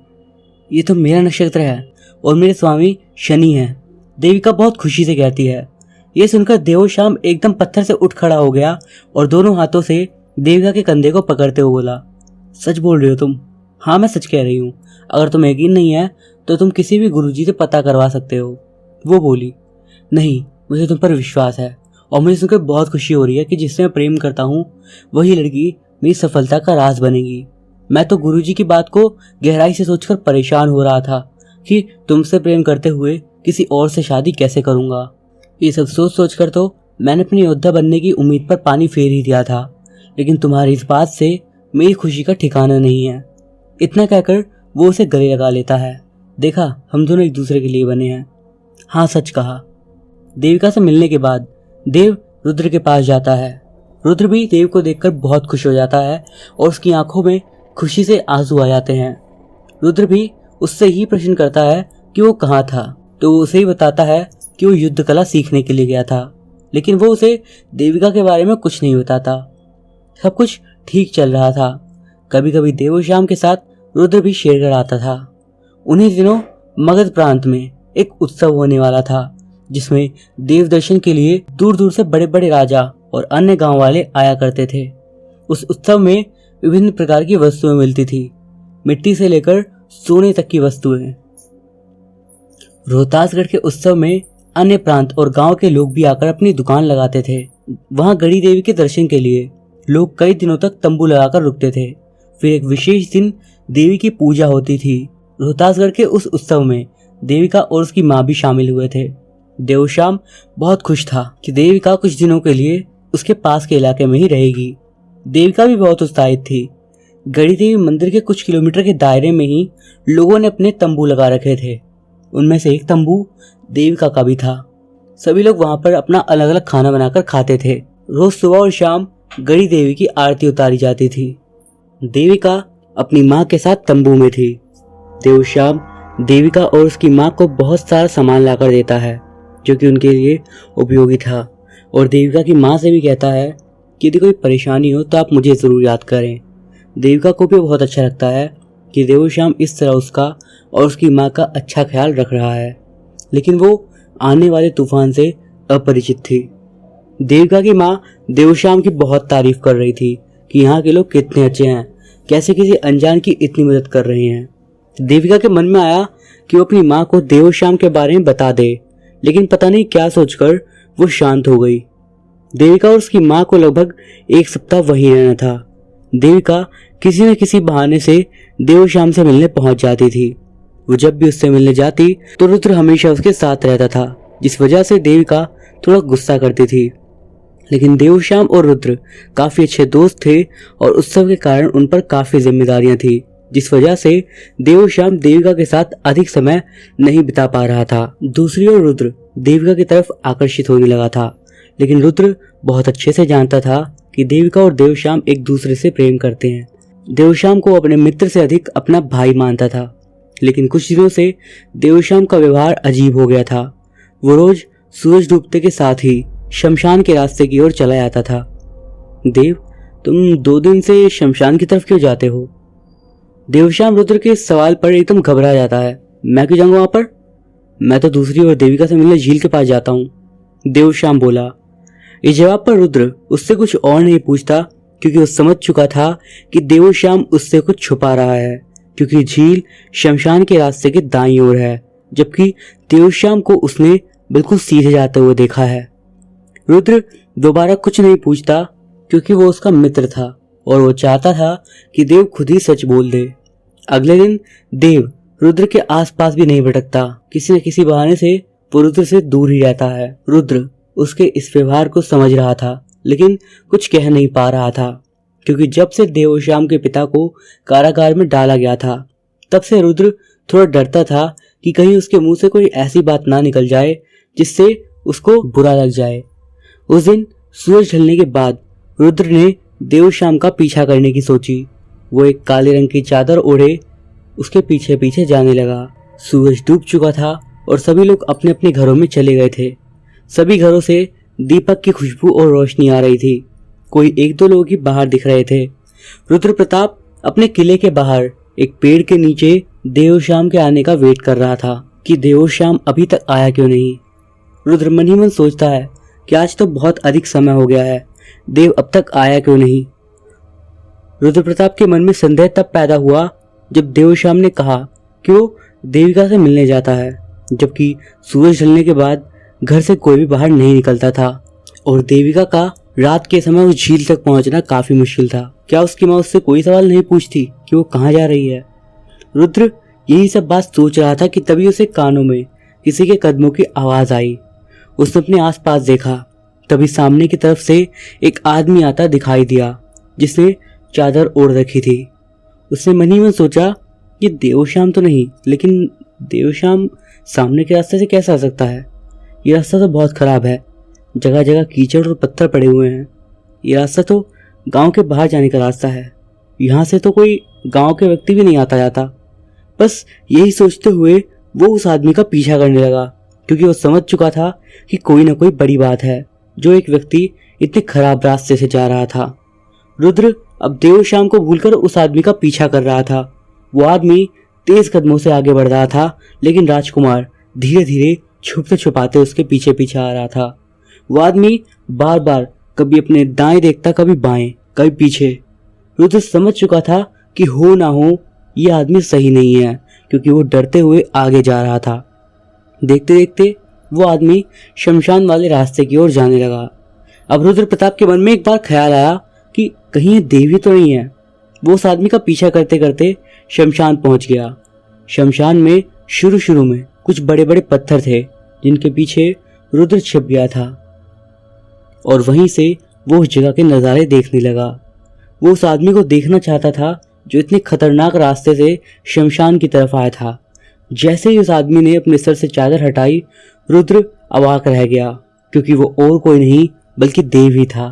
ये तो मेरा नक्षत्र है और मेरे स्वामी शनि हैं। देविका बहुत खुशी से कहती है, ये सुनकर देवश्याम एकदम पत्थर से उठ खड़ा हो गया और दोनों हाथों से देविका के कंधे को पकड़ते हुए बोला, सच बोल रही हो तुम? हाँ मैं सच कह रही हूँ, अगर तुम्हें यकीन नहीं है तो तुम किसी भी गुरुजी से पता करवा सकते हो। वो बोली, नहीं मुझे तुम पर विश्वास है और मुझे सुनकर बहुत खुशी हो रही है कि जिससे मैं प्रेम करता हूँ वही लड़की मेरी सफलता का राज बनेगी। मैं तो गुरुजी की बात को गहराई से सोचकर परेशान हो रहा था कि तुमसे प्रेम करते हुए किसी और से शादी कैसे करूंगा। ये सब सोच सोच कर तो मैंने अपनी योद्धा बनने की उम्मीद पर पानी फेर ही दिया था, लेकिन तुम्हारी इस बात से मेरी खुशी का ठिकाना नहीं है। इतना कहकर वो उसे गले लगा लेता है। देखा, हम दोनों एक दूसरे के लिए बने हैं। हाँ सच कहा। देविका से मिलने के बाद देव रुद्र के पास जाता है। रुद्र भी देव को देखकर बहुत खुश हो जाता है और उसकी आंखों में खुशी से आंसू आ जाते हैं। रुद्र भी उससे ही प्रश्न करता है कि वो कहाँ था, तो वो उसे ही बताता है कि वो युद्ध कला सीखने के लिए गया था, लेकिन वो उसे देविका के बारे में कुछ नहीं बताता। सब कुछ ठीक चल रहा था। कभी कभी देवश्याम के साथ रुद्र भी शेरगढ़ आता था। उन्हीं दिनों मगध प्रांत में एक उत्सव होने वाला था जिसमें देव दर्शन के लिए दूर दूर से बड़े बड़े राजा और अन्य गांव वाले आया करते थे। उस उत्सव में विभिन्न प्रकार की वस्तुएं मिलती थी, मिट्टी से लेकर सोने तक की वस्तुएं। रोहतासगढ़ के उत्सव में अन्य प्रांत और गांव के लोग भी आकर अपनी दुकान लगाते थे। वहां गढ़ी देवी के दर्शन के लिए लोग कई दिनों तक तंबू लगाकर रुकते थे। फिर एक विशेष दिन देवी की पूजा होती थी। रोहतासगढ़ के उस उत्सव में देविका और उसकी माँ भी शामिल हुए थे। देवश्याम बहुत खुश था कि देविका कुछ दिनों के लिए उसके पास के इलाके में ही रहेगी। देविका भी बहुत उत्साहित थी। गढ़ी देवी मंदिर के कुछ किलोमीटर के दायरे में ही लोगों ने अपने तंबू लगा रखे थे। उनमें से एक तंबू देविका का भी था। सभी लोग वहां पर अपना अलग अलग खाना बनाकर खाते थे। रोज सुबह और शाम गढ़ी देवी की आरती उतारी जाती थी। देविका अपनी माँ के साथ तंबू में थी। देवश्याम देविका और उसकी माँ को बहुत सारा सामान लाकर देता है जो कि उनके लिए उपयोगी था, और देविका की माँ से भी कहता है कि यदि कोई परेशानी हो तो आप मुझे ज़रूर याद करें। देविका को भी बहुत अच्छा लगता है कि देवश्याम इस तरह उसका और उसकी माँ का अच्छा ख्याल रख रहा है, लेकिन वो आने वाले तूफान से अपरिचित थी। देविका की माँ देवश्याम की बहुत तारीफ कर रही थी कि यहाँ के लोग कितने अच्छे हैं, कैसे किसी अनजान की इतनी मदद कर रहे हैं। देविका के मन में आया कि वो अपनी माँ को देवश्याम के बारे में बता दे, लेकिन पता नहीं क्या सोचकर वो शांत हो गई। देविका और उसकी माँ को लगभग एक सप्ताह वहीं रहना था। देविका किसी न किसी बहाने से देवश्याम से मिलने पहुंच जाती थी। वो जब भी उससे मिलने जाती तो रुद्र हमेशा उसके साथ रहता था, जिस वजह से देविका थोड़ा गुस्सा करती थी। लेकिन देवश्याम और रुद्र काफी अच्छे दोस्त थे और उत्सव के कारण उन पर काफी जिम्मेदारियां थी, जिस वजह से देवश्याम देविका के साथ अधिक समय नहीं बिता पा रहा था। दूसरी ओर रुद्र देविका की तरफ आकर्षित होने लगा था, लेकिन रुद्र बहुत अच्छे से जानता था कि देविका और देवश्याम एक दूसरे से प्रेम करते हैं। देवश्याम को अपने मित्र से अधिक अपना भाई मानता था, लेकिन कुछ दिनों से देवश्याम का व्यवहार अजीब हो गया था। वो रोज सूरज डूबते के साथ ही शमशान के रास्ते की ओर चला जाता था। देव, तुम 2 दिन से शमशान की तरफ क्यों जाते हो? देवश्याम रुद्र के इस सवाल पर एकदम घबरा जाता है। मैं क्यों जाऊंगा वहां पर? मैं तो दूसरी ओर देविका से मिलने झील के पास जाता हूँ, देवश्याम बोला। इस जवाब पर रुद्र उससे कुछ और नहीं पूछता, क्योंकि वो समझ चुका था कि देवश्याम उससे कुछ छुपा रहा है, क्योंकि झील शमशान के रास्ते के दाईं ओर है, जबकि देवश्याम को उसने बिल्कुल सीधे जाते हुए देखा है। रुद्र दोबारा कुछ नहीं पूछता, क्योंकि वो उसका मित्र था और वो चाहता था कि देव खुद ही सच बोल दे। अगले दिन देव रुद्र के आसपास भी नहीं भटकता। किसी न किसी बहाने से वो रुद्र से दूर ही रहता है। रुद्र उसके इस व्यवहार को समझ रहा था, लेकिन कुछ कह नहीं पा रहा था, क्योंकि जब से देवश्याम के पिता को कारागार में डाला गया था तब से रुद्र थोड़ा डरता था कि कहीं उसके मुंह से कोई ऐसी बात ना निकल जाए जिससे उसको बुरा लग जाए। उस दिन सूरज ढलने के बाद रुद्र ने देवश्याम का पीछा करने की सोची। वो एक काले रंग की चादर ओढ़े उसके पीछे पीछे जाने लगा। सूरज डूब चुका था और सभी लोग अपने अपने घरों में चले गए थे। सभी घरों से दीपक की खुशबू और रोशनी आ रही थी। कोई 1-2 लोग ही बाहर दिख रहे थे। रुद्र प्रताप अपने किले के बाहर एक पेड़ के नीचे देवश्याम के आने का वेट कर रहा था कि देवश्याम अभी तक आया क्यों नहीं। रुद्र मन ही मन सोचता है कि आज तो बहुत अधिक समय हो गया है, देव अब तक आया क्यों नहीं। रुद्र प्रताप के मन में संदेह तब पैदा हुआ जब देवश्याम ने कहा कि वो देविका से मिलने जाता है, जबकि सूरज ढलने के बाद घर से कोई भी बाहर नहीं निकलता था और देविका का रात के समय उस झील तक पहुंचना काफी मुश्किल था। क्या उसकी माँ उससे कोई सवाल नहीं पूछती कि वो कहाँ जा रही है। रुद्र यही सब बात सोच रहा था कि तभी उसे कानों में किसी के कदमों की आवाज आई। उसने अपने आसपास देखा, तभी सामने की तरफ से एक आदमी आता दिखाई दिया जिसने चादर ओढ़ रखी थी। उसने मन ही में सोचा कि देवश्याम तो नहीं, लेकिन देवश्याम सामने के रास्ते से कैसे आ सकता है। ये रास्ता तो बहुत खराब है, जगह जगह कीचड़ और पत्थर पड़े हुए हैं। ये रास्ता तो गांव के बाहर जाने का रास्ता है, यहाँ से तो कोई गांव के व्यक्ति भी नहीं आता जाता। बस यही सोचते हुए वो उस आदमी का पीछा करने लगा, क्योंकि वो समझ चुका था कि कोई ना कोई बड़ी बात है जो एक व्यक्ति इतने खराब रास्ते से जा रहा था। रुद्र अब देवश्याम को भूलकर उस आदमी का पीछा कर रहा था। वो आदमी तेज कदमों से आगे बढ़ रहा था, लेकिन राजकुमार धीरे धीरे छुपते छुपाते उसके पीछे पीछे आ रहा था। वो आदमी बार बार कभी अपने दाएं देखता, कभी बाएं, कभी पीछे। रुद्र समझ चुका था कि हो ना हो ये आदमी सही नहीं है, क्योंकि वो डरते हुए आगे जा रहा था। देखते देखते वो आदमी शमशान वाले रास्ते की ओर जाने लगा। अब रुद्र प्रताप के मन में एक बार ख्याल आया कि कहीं ये देवी तो नहीं है। वो उस आदमी का पीछा करते करते शमशान पहुंच गया। शमशान में शुरू में कुछ बड़े बड़े पत्थर थे जिनके पीछे रुद्र छिप गया था और वहीं से वो उस जगह के नज़ारे देखने लगा। वो उस आदमी को देखना चाहता था जो इतने खतरनाक रास्ते से शमशान की तरफ आया था। जैसे ही उस आदमी ने अपने सर से चादर हटाई, रुद्र अवाक रह गया, क्योंकि वो और कोई नहीं बल्कि देव ही था।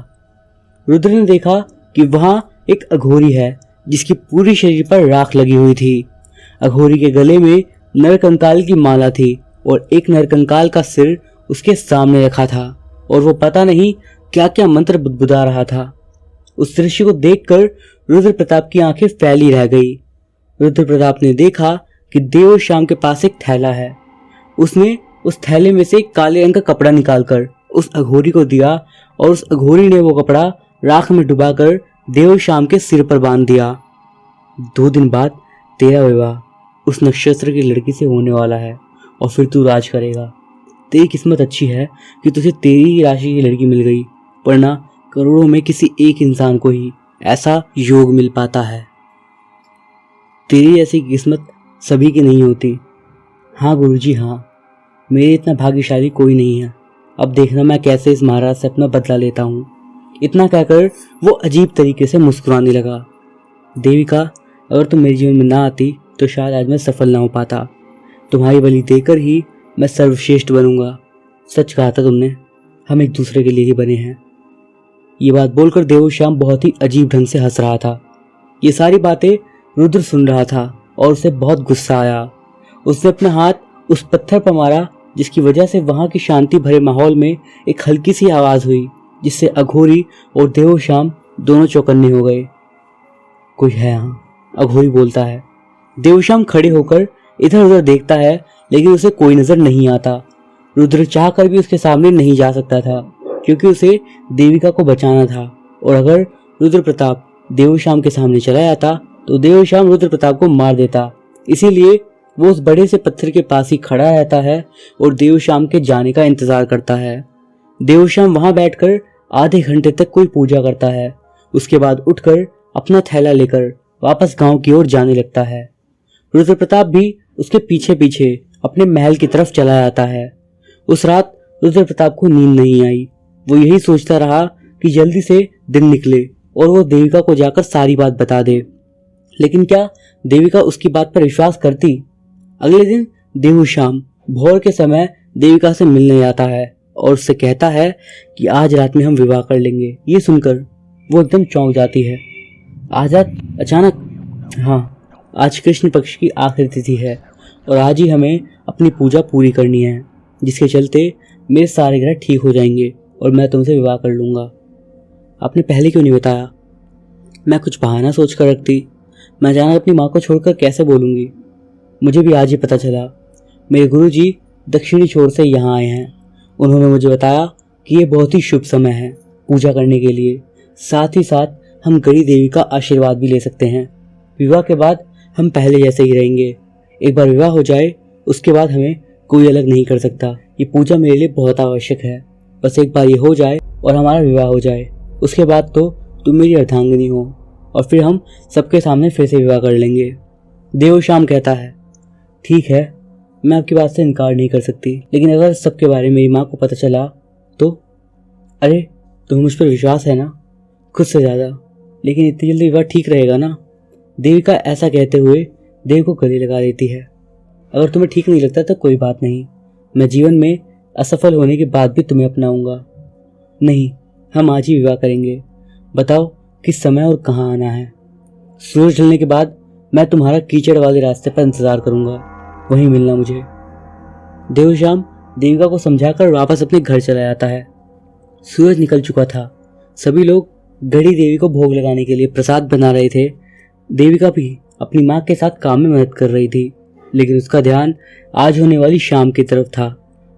रुद्र ने देखा कि वहां एक अघोरी है जिसकी पूरी शरीर पर राख लगी हुई थी। अघोरी के गले में नरकंकाल की माला थी और एक नरकंकाल का सिर उसके सामने रखा था और वो पता नहीं क्या क्या मंत्र बुदबुदा रहा था। उस दृश्य को देखकर रुद्र प्रताप की आंखें फैली रह गई। रुद्र प्रताप ने देखा कि देवश्याम के पास एक थैला है। उसने उस थैले में से एक काले रंग का कपड़ा निकालकर उस अघोरी को दिया और उस अघोरी ने वो कपड़ा राख में डुबाकर देवश्याम के सिर पर बांध दिया। 2 दिन बाद तेरा विवाह उस नक्षत्र की लड़की से होने वाला है और फिर तू राज करेगा। तेरी किस्मत अच्छी है कि तुझे तेरी ही राशि की लड़की मिल गई, वरना करोड़ों में किसी एक इंसान को ही ऐसा योग मिल पाता है। तेरी ऐसी किस्मत सभी की नहीं होती। हाँ गुरुजी हाँ, मेरे इतना भाग्यशाली कोई नहीं है। अब देखना मैं कैसे इस महाराज से अपना बदला लेता हूँ। इतना कहकर वो अजीब तरीके से मुस्कुराने लगा। देविका, अगर तुम मेरे जीवन में ना आती तो शायद आज मैं सफल ना हो पाता। तुम्हारी बलि देकर ही मैं सर्वश्रेष्ठ बनूंगा। सच कहा था तुमने, हम एक दूसरे के लिए ही बने हैं। ये बात बोलकर देवश्याम बहुत ही अजीब ढंग से हंस रहा था। ये सारी बातें रुद्र सुन रहा था और उसे बहुत गुस्सा आया। उसने अपना हाथ उस पत्थर पर मारा, जिसकी वजह से वहां की शांति भरे माहौल में एक हल्की सी आवाज हुई, जिससे अघोरी और देवश्याम दोनों चौकन्ने हो गए। कोई है यहाँ, अघोरी बोलता है। देवश्याम खड़े होकर इधर उधर देखता है, लेकिन उसे कोई नजर नहीं आता। रुद्र चाहकर भी उसके सामने नहीं जा सकता था, क्योंकि उसे देविका को बचाना था, और अगर रुद्र प्रताप देवश्याम के सामने चला जाता तो देवश्याम रुद्र प्रताप को मार देता। इसीलिए वो उस बड़े से पत्थर के पास ही खड़ा रहता है और देवश्याम के जाने का इंतजार करता है। देवश्याम वहां बैठकर आधे घंटे तक कोई पूजा करता है। उसके बाद उठकर अपना थैला लेकर वापस गांव की ओर जाने लगता है। रुद्र प्रताप भी उसके पीछे पीछे अपने महल की तरफ चला जाता है। उस रात रुद्र प्रताप को नींद नहीं आई। वो यही सोचता रहा कि जल्दी से दिन निकले और वो देविका को जाकर सारी बात बता दे, लेकिन क्या देविका उसकी बात पर विश्वास करती। अगले दिन देवश्याम भोर के समय देविका से मिलने आता है और उससे कहता है कि आज रात में हम विवाह कर लेंगे। ये सुनकर वो एकदम चौंक जाती है। आज रात अचानक? हाँ, आज कृष्ण पक्ष की आखिरी तिथि है और आज ही हमें अपनी पूजा पूरी करनी है, जिसके चलते मेरे सारे ग्रह ठीक हो जाएंगे और मैं तुमसे विवाह कर लूँगा। आपने पहले क्यों नहीं बताया? मैं कुछ बहाना सोच कर रखती। मैं अचानक अपनी माँ को छोड़कर कैसे बोलूँगी? मुझे भी आज ही पता चला। मेरे गुरुजी दक्षिणी छोर से यहाँ आए हैं। उन्होंने मुझे बताया कि ये बहुत ही शुभ समय है पूजा करने के लिए। साथ ही साथ हम गढ़ी देवी का आशीर्वाद भी ले सकते हैं। विवाह के बाद हम पहले जैसे ही रहेंगे। एक बार विवाह हो जाए उसके बाद हमें कोई अलग नहीं कर सकता। ये पूजा मेरे लिए बहुत आवश्यक है। बस एक बार ये हो जाए और हमारा विवाह हो जाए, उसके बाद तो तुम मेरी अर्धांगिनी हो और फिर हम सबके सामने फिर से विवाह कर लेंगे। देवश्याम कहता है, ठीक है, मैं आपकी बात से इनकार नहीं कर सकती, लेकिन अगर सबके बारे में मेरी माँ को पता चला तो? अरे तुम्हें मुझ पर विश्वास है ना? खुद से ज़्यादा। लेकिन इतनी जल्दी विवाह ठीक रहेगा ना? देविका ऐसा कहते हुए देव को गले लगा देती है। अगर तुम्हें ठीक नहीं लगता तो कोई बात नहीं, मैं जीवन में असफल होने के बाद भी तुम्हें अपनाऊंगा। नहीं, हम आज ही विवाह करेंगे। बताओ किस समय और कहाँ आना है? सूरज ढलने के बाद मैं तुम्हारा कीचड़ वाले रास्ते पर इंतजार करूंगा, वहीं मिलना मुझे। देवश्याम देविका को समझाकर वापस अपने घर चला जाता है। सूरज निकल चुका था। सभी लोग गढ़ी देवी को भोग लगाने के लिए प्रसाद बना रहे थे। देविका भी अपनी माँ के साथ काम में मदद कर रही थी, लेकिन उसका ध्यान आज होने वाली शाम की तरफ था।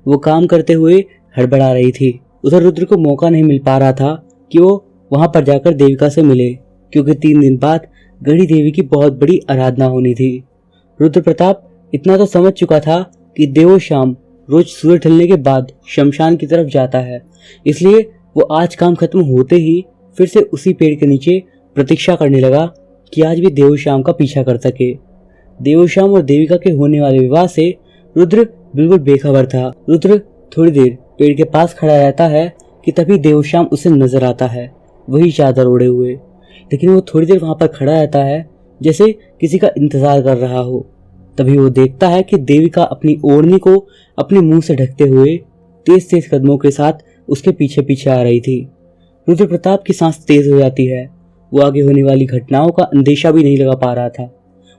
वो काम करते हुए हड़बड़ा रही थी। उधर रुद्र को मौका नहीं मिल पा रहा था कि वो वहां पर जाकर देविका से मिले, क्योंकि 3 दिन बाद गढ़ी देवी की बहुत बड़ी आराधना होनी थी। रुद्र प्रताप इतना तो समझ चुका था कि देवोश्याम रोज सूरज ढलने के बाद शमशान की तरफ जाता है, इसलिए वो आज काम खत्म होते ही फिर से उसी पेड़ के नीचे प्रतीक्षा करने लगा कि आज भी देवोश्याम का पीछा कर सके। देवोश्याम और देविका के होने वाले विवाह से रुद्र बिल्कुल बेखबर था। रुद्र थोड़ी देर पेड़ के पास खड़ा रहता है कि तभी देवोश्याम उसे नजर आता है, वही चादर ओढ़े हुए। लेकिन वो थोड़ी देर वहां पर खड़ा रहता है जैसे किसी का इंतजार कर रहा हो। तभी वो देखता है कि देविका अपनी ओढ़नी को अपने मुंह से ढकते हुए तेज तेज कदमों के साथ उसके पीछे पीछे आ रही थी। रुद्र प्रताप की सांस तेज हो जाती है। वो आगे होने वाली घटनाओं का अंदेशा भी नहीं लगा पा रहा था।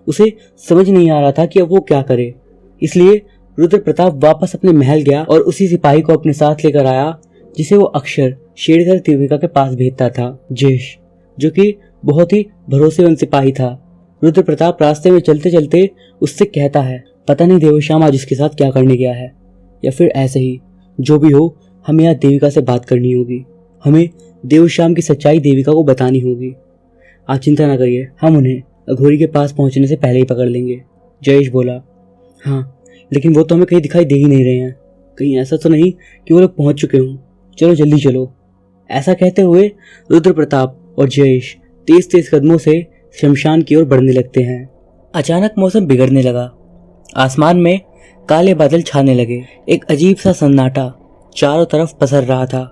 उसे समझ नहीं आ रहा था कि अब वो क्या करे। इसलिए रुद्र प्रताप वापस अपने महल गया और उसी सिपाही को अपने साथ लेकर आया जिसे वो अक्सर शेरघर देविका के पास भेजता था, जयेश, जो कि बहुत ही भरोसेमंद सिपाही था। रुद्र प्रताप रास्ते में चलते चलते उससे कहता है, पता नहीं देवश्याम आज उसके साथ क्या करने गया है, या फिर ऐसे ही। जो भी हो, हमें यहाँ देविका से बात करनी होगी। हमें देवश्याम की सच्चाई देविका को बतानी होगी। आप चिंता ना करिए, हम उन्हें अघोरी के पास पहुंचने से पहले ही पकड़ लेंगे। जयेश बोला, हाँ, लेकिन वो तो हमें कहीं दिखाई दे ही नहीं रहे हैं। कहीं ऐसा तो नहीं कि वो लोग पहुंच चुके हों। चलो जल्दी चलो। ऐसा कहते हुए रुद्र प्रताप और जयेश तेज तेज कदमों से शमशान की ओर बढ़ने लगते हैं। अचानक मौसम बिगड़ने लगा। आसमान में काले बादल छाने लगे। एक अजीब सा सन्नाटा चारों तरफ पसर रहा था,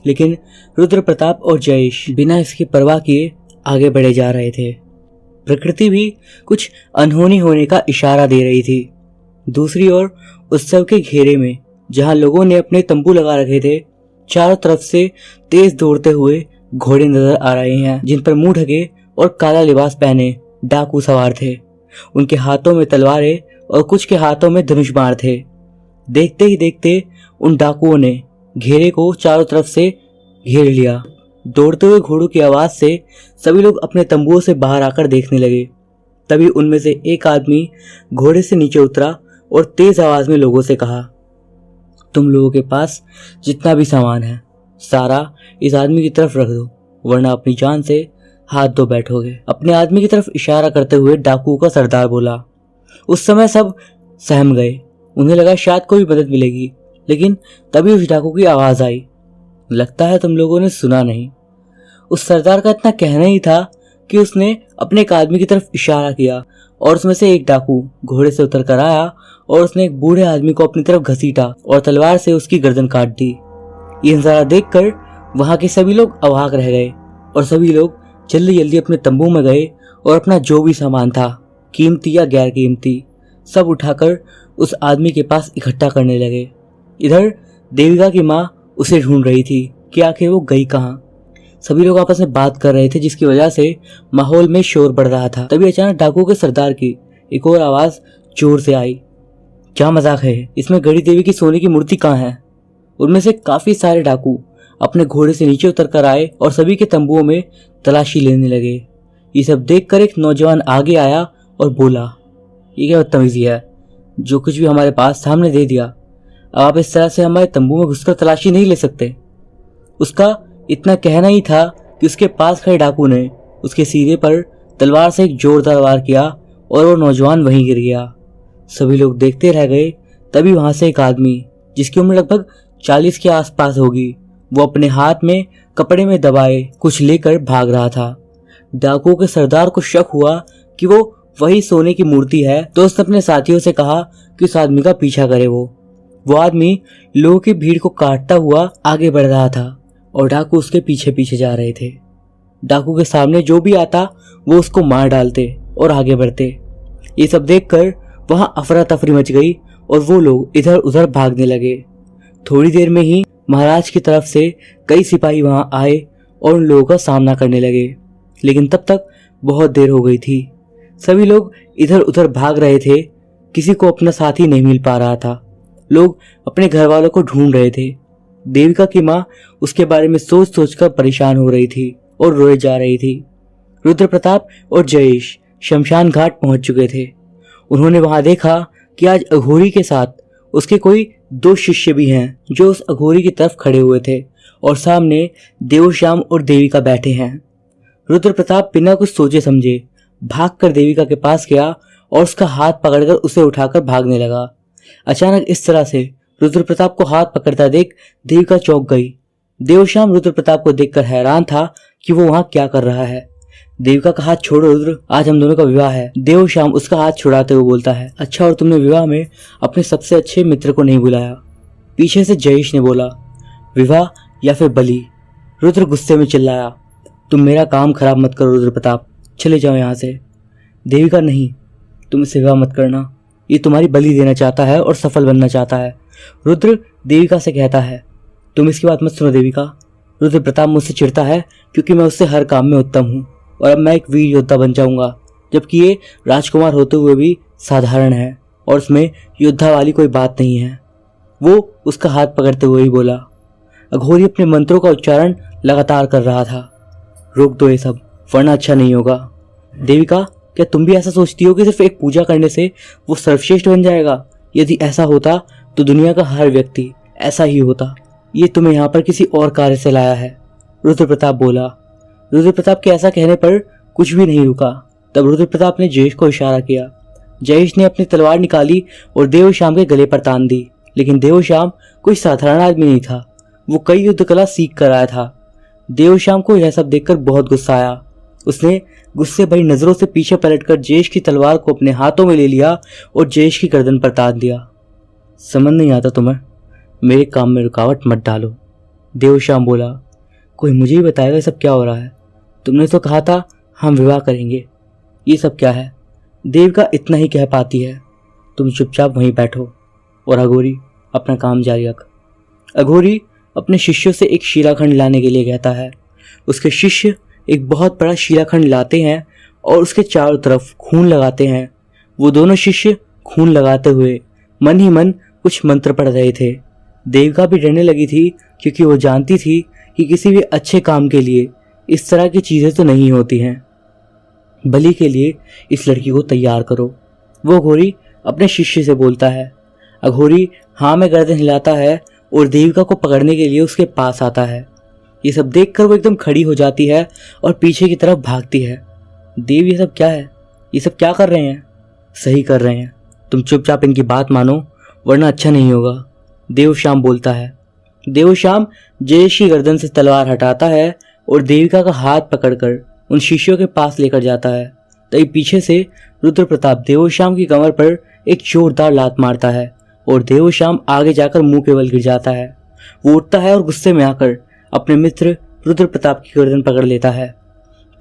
लेकिन रुद्र प्रताप और जयेश बिना इसकी परवाह किए आगे बढ़े जा रहे थे। प्रकृति भी कुछ अनहोनी होने का इशारा दे रही थी। दूसरी ओर उत्सव के घेरे में जहां लोगों ने अपने तंबू लगा रखे थे, चारों तरफ से तेज दौड़ते हुए घोड़े नजर आ रहे हैं, जिन पर मुंह ढके और काला लिबास पहने डाकू सवार थे। उनके हाथों में तलवारें और कुछ के हाथों में धनुष बाण थे। देखते ही देखते उन डाकुओं ने घेरे को चारों तरफ से घेर लिया। दौड़ते हुए घोड़ों की आवाज से सभी लोग अपने तंबुओं से बाहर आकर देखने लगे। तभी उनमें से एक आदमी घोड़े से नीचे उतरा और तेज आवाज में लोगों से कहा, तुम लोगों के पास जितना भी सामान है सारा इस आदमी की तरफ रख दो, वरना अपनी जान से हाथ धो बैठोगे। अपने आदमी की तरफ इशारा करते हुए डाकुओं का सरदार बोला। उस समय सब सहम गए। उन्हें लगा शायद कोई मदद मिलेगी, लेकिन तभी उस डाकू की आवाज आई, लगता है तुम लोगों ने सुना नहीं। उस सरदार का इतना कहना ही था कि उसने अपने एक आदमी की तरफ इशारा किया और उसमें से एक डाकू घोड़े से उतर कर आया और उसने एक बूढ़े आदमी को अपनी तरफ घसीटा और तलवार से उसकी गर्दन काट दी। ये नजारा देखकर वहां के सभी लोग अवाक रह गए और सभी लोग जल्दी जल्दी अपने तंबू में गए और अपना जो भी सामान था, कीमती या गैर कीमती, सब उठाकर उस आदमी के पास इकट्ठा करने लगे। इधर देविका की माँ उसे ढूंढ रही थी कि आखिर वो गई कहाँ। सभी लोग आपस में बात कर रहे थे, जिसकी वजह से माहौल में शोर बढ़ रहा था। तभी अचानक डाकुओं के सरदार की एक और आवाज जोर से आई, क्या मजाक है, इसमें गढ़ी देवी की सोने की मूर्ति कहाँ है? उनमें से काफी सारे डाकू अपने घोड़े से नीचे उतर कर आए और सभी के तंबुओं में तलाशी लेने लगे। ये सब देखकर एक नौजवान आगे आया और बोला, ये क्या बदतमीजी है, जो कुछ भी हमारे पास था हमने दे दिया। अब आप इस तरह से हमारे तंबू में घुसकर तलाशी नहीं ले सकते। उसका इतना कहना ही था कि उसके पास खड़े डाकू ने उसके सीने पर तलवार से एक जोरदार वार किया और वो नौजवान वहीं गिर गया। सभी लोग देखते रह गए। तभी वहां से एक आदमी जिसकी उम्र लगभग 40 के आसपास होगी, वो अपने हाथ में कपड़े में दबाए कुछ लेकर भाग रहा था। डाकुओं के सरदार को शक हुआ कि वो वही सोने की मूर्ति है, तो उसने अपने साथियों से कहा कि उस आदमी का पीछा करे। वो आदमी लोगों की भीड़ को काटता हुआ आगे बढ़ रहा था और डाकू उसके पीछे पीछे जा रहे थे। डाकू के सामने जो भी आता वो उसको मार डालते और आगे बढ़ते। ये सब देखकर वहां अफरा तफरी मच गई और वो लोग इधर उधर भागने लगे। थोड़ी देर में ही महाराज की तरफ से कई सिपाही वहां आए और उन लोगों का सामना करने लगे, लेकिन तब तक बहुत देर हो गई थी। सभी लोग इधर उधर भाग रहे थे, किसी को अपना साथी नहीं मिल पा रहा था। लोग अपने घर वालों को ढूंढ रहे थे। देविका की माँ उसके बारे में सोच सोच कर परेशान हो रही थी और रोए जा रही थी। रुद्र प्रताप और जयेश शमशान घाट पहुंच चुके थे। उन्होंने वहां देखा कि आज अघोरी के साथ उसके कोई 2 शिष्य भी हैं जो उस अघोरी की तरफ खड़े हुए थे और सामने देवश्याम और देविका बैठे हैं। रुद्र प्रताप बिना कुछ सोचे समझे भागकर देविका के पास गया और उसका हाथ पकड़कर उसे उठाकर भागने लगा। अचानक इस तरह से रुद्र प्रताप को हाथ पकड़ता देख देविका चौंक गई। देवश्याम रुद्र प्रताप को देखकर हैरान था कि वो वहां क्या कर रहा है। देविका का हाथ छोड़ो रुद्र, आज हम दोनों का विवाह है। देवश्याम उसका हाथ छुड़ाते हुए बोलता है, अच्छा और तुमने विवाह में अपने सबसे अच्छे मित्र को नहीं बुलाया। पीछे से जयेश ने बोला, विवाह या फिर बलि। रुद्र गुस्से में चिल्लाया, तुम मेरा काम खराब मत करो रुद्र प्रताप, चले जाओ यहाँ से। देविका, नहीं, तुम इसे विवाह मत करना, ये तुम्हारी बलि देना चाहता है और सफल बनना चाहता है। रुद्र देविका से कहता है, तुम इसकी बात मत सुनो देविका। रुद्र प्रताप मुझसे चिढ़ता है क्योंकि मैं उससे हर काम में उत्तम हूँ और अब मैं एक वीर योद्धा बन जाऊंगा, जबकि ये राजकुमार होते हुए भी साधारण है और उसमें योद्धा वाली कोई बात नहीं है। वो उसका हाथ पकड़ते हुए ही बोला। अघोरी अपने मंत्रों का उच्चारण लगातार कर रहा था। रोक दो ये सब, वरना अच्छा नहीं होगा। देविका, क्या तुम भी ऐसा सोचती हो कि सिर्फ एक पूजा करने से वो सर्वश्रेष्ठ बन जाएगा? यदि ऐसा होता तो दुनिया का हर व्यक्ति ऐसा ही होता। ये तुम्हें यहाँ पर किसी और कार्य से लाया है, रुद्र प्रताप बोला। रुद्र प्रताप के ऐसा कहने पर कुछ भी नहीं रुका। तब रुद्र प्रताप ने जयेश को इशारा किया। जयेश ने अपनी तलवार निकाली और देवश्याम के गले पर तान दी, लेकिन देवश्याम कोई साधारण आदमी नहीं था, वो कई युद्ध कला सीख कर आया था। देवश्याम को यह सब देखकर बहुत गुस्सा आया। उसने गुस्से भरी नजरों से पीछे पलटकर जयेश की तलवार को अपने हाथों में ले लिया और जयेश की गर्दन पर तान दिया। समझ नहीं आता तुम्हें, मेरे काम में रुकावट मत डालो, देवश्याम बोला। कोई मुझे ही बताएगा सब क्या हो रहा है? तुमने तो कहा था हम विवाह करेंगे, ये सब क्या है? देविका इतना ही कह पाती है। तुम चुपचाप वहीं बैठो और अघोरी अपना काम जारी रख। अघोरी अपने शिष्यों से एक शिलाखंड लाने के लिए कहता है। उसके शिष्य एक बहुत बड़ा शिलाखंड लाते हैं और उसके चारों तरफ खून लगाते हैं। वो दोनों शिष्य खून लगाते हुए मन ही मन कुछ मंत्र पढ़ रहे थे। देविका भी डरने लगी थी क्योंकि वो जानती थी कि किसी भी अच्छे काम के लिए इस तरह की चीजें तो नहीं होती हैं। बलि के लिए इस लड़की को तैयार करो, वो अघोरी अपने शिष्य से बोलता है। अघोरी हाँ में गर्दन हिलाता है और देविका को पकड़ने के लिए उसके पास आता है। ये सब देखकर वो एकदम खड़ी हो जाती है और पीछे की तरफ भागती है। देव, ये सब क्या है? ये सब क्या कर रहे हैं? सही कर रहे हैं, तुम चुपचाप इनकी बात मानो वरना अच्छा नहीं होगा, देवश्याम बोलता है। देवश्याम जयेश की गर्दन से तलवार हटाता है और देविका का हाथ पकड़कर उन शिष्यों के पास लेकर जाता है। तभी पीछे से रुद्र प्रताप देवश्याम की कमर पर एक जोरदार लात मारता है और देवश्याम आगे जाकर मुंह के बल गिर जाता है। वो उठता है और गुस्से में आकर अपने मित्र रुद्र प्रताप की गर्दन पकड़ लेता है।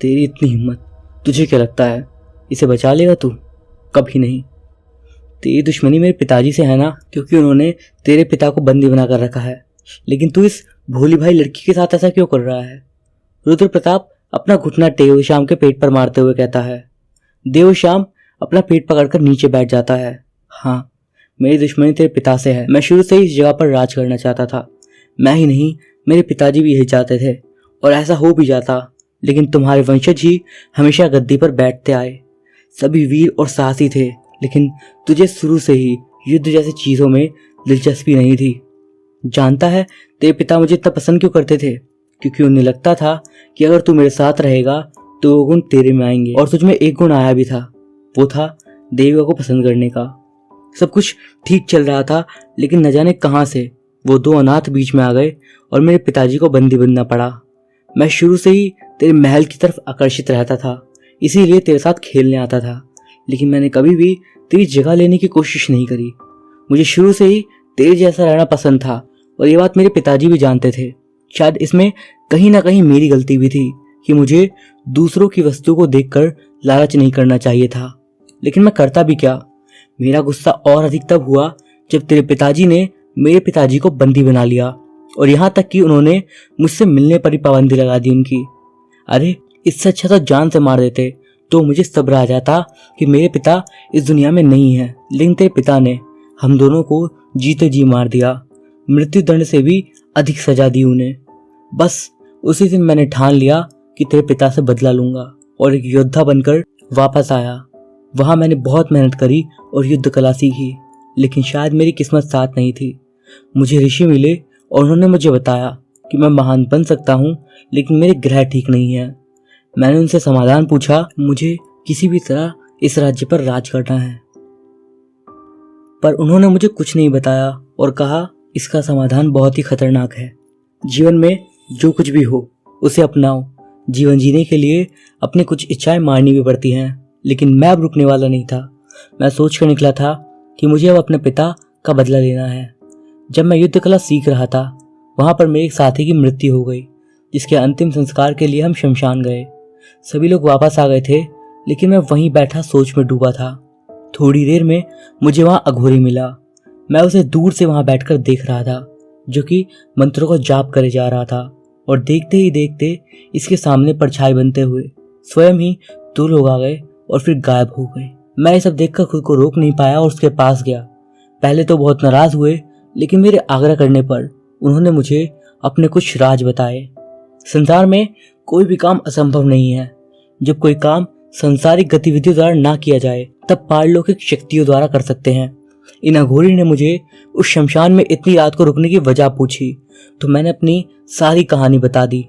तेरी इतनी हिम्मत, तुझे क्या लगता है इसे बचा लेगा तू? कभी नहीं। तेरी दुश्मनी मेरे पिताजी से है ना, क्योंकि उन्होंने तेरे पिता को बंदी बनाकर रखा है, लेकिन तू इस भोली भाई लड़की के साथ ऐसा क्यों कर रहा है? रुद्र प्रताप अपना घुटना देवश्याम के पेट पर मारते हुए कहता है। देवश्याम अपना पेट पकड़कर नीचे बैठ जाता है। हाँ, मेरी दुश्मनी तेरे पिता से है। मैं शुरू से ही इस जगह पर राज करना चाहता था। मैं ही नहीं, मेरे पिताजी भी यही चाहते थे और ऐसा हो भी जाता, लेकिन तुम्हारे वंशज ही हमेशा गद्दी पर बैठते आए। सभी वीर और साहसी थे, लेकिन तुझे शुरू से ही युद्ध जैसी चीजों में दिलचस्पी नहीं थी। जानता है तेरे पिता मुझे इतना पसंद क्यों करते थे? क्योंकि उन्हें लगता था कि अगर तू मेरे साथ रहेगा तो वो गुण तेरे में आएंगे। और तुझ में एक गुण आया भी था, वो था देविका को पसंद करने का। सब कुछ ठीक चल रहा था, लेकिन न जाने कहां से वो दो अनाथ बीच में आ गए और मेरे पिताजी को बंदी बनना पड़ा। मैं शुरू से ही तेरे महल की तरफ आकर्षित रहता था, इसीलिए तेरे साथ खेलने आता था, लेकिन मैंने कभी भी तेरी जगह लेने की कोशिश नहीं करी। मुझे शुरू से ही तेरे जैसा रहना पसंद था और ये बात मेरे पिताजी भी जानते थे। शायद इसमें कहीं ना कहीं मेरी गलती भी थी कि मुझे दूसरों की वस्तु को देखकर लालच नहीं करना चाहिए था, लेकिन मैं करता भी क्या। मेरा गुस्सा और अधिक तब हुआ जब तेरे पिताजी ने मेरे पिताजी को बंदी बना लिया और यहाँ तक कि उन्होंने मुझसे मिलने पर ही पाबंदी लगा दी उनकी। अरे इससे अच्छा तो जान से मार देते तो मुझे सब्र आ जाता कि मेरे पिता इस दुनिया में नहीं है, लेकिन तेरे पिता ने हम दोनों को जीते जी मार दिया। मृत्यु दंड से भी अधिक सजा दी उन्हें। बस उसी दिन मैंने ठान लिया कि तेरे पिता से बदला लूंगा और एक योद्धा बनकर वापस आया। वहां मैंने बहुत मेहनत करी और युद्ध कला सीखी, लेकिन शायद मेरी किस्मत साथ नहीं थी। मुझे ऋषि मिले और उन्होंने मुझे बताया कि मैं महान बन सकता हूँ, लेकिन मेरे ग्रह ठीक नहीं है। मैंने उनसे समाधान पूछा। मुझे किसी भी तरह इस राज्य पर राज करना है, पर उन्होंने मुझे कुछ नहीं बताया और कहा इसका समाधान बहुत ही खतरनाक है। जीवन में जो कुछ भी हो उसे अपनाओ। जीवन जीने के लिए अपनी कुछ इच्छाएं मारनी भी पड़ती हैं, लेकिन मैं अब रुकने वाला नहीं था। मैं सोच कर निकला था कि मुझे अब अपने पिता का बदला लेना है। जब मैं युद्ध कला सीख रहा था, वहां पर मेरे एक साथी की मृत्यु हो गई, जिसके अंतिम संस्कार के लिए हम शमशान गए। सभी लोग वापस आ गए थे, लेकिन मैं वहीं बैठा सोच में डूबा था। थोड़ी देर में मुझे वहां अघोरी मिला। मैं उसे दूर से वहां बैठकर देख रहा था, जो कि मंत्रों को जाप करे जा रहा था, और देखते ही देखते इसके सामने परछाई बनते हुए स्वयं ही दो लोग आ गए और फिर गायब हो गए। मैं ये सब देखकर खुद को रोक नहीं पाया और उसके पास गया। पहले तो बहुत नाराज हुए, लेकिन मेरे आग्रह करने पर उन्होंने मुझे अपने कुछ राज बताए। संसार में कोई भी काम असंभव नहीं है। जब कोई काम संसारिक गतिविधियों द्वारा ना किया जाए, तब पारलौकिक शक्तियों द्वारा कर सकते हैं। इन अघोरी ने मुझे उस शमशान में इतनी रात को रुकने की वजह पूछी, तो मैंने अपनी सारी कहानी बता दी।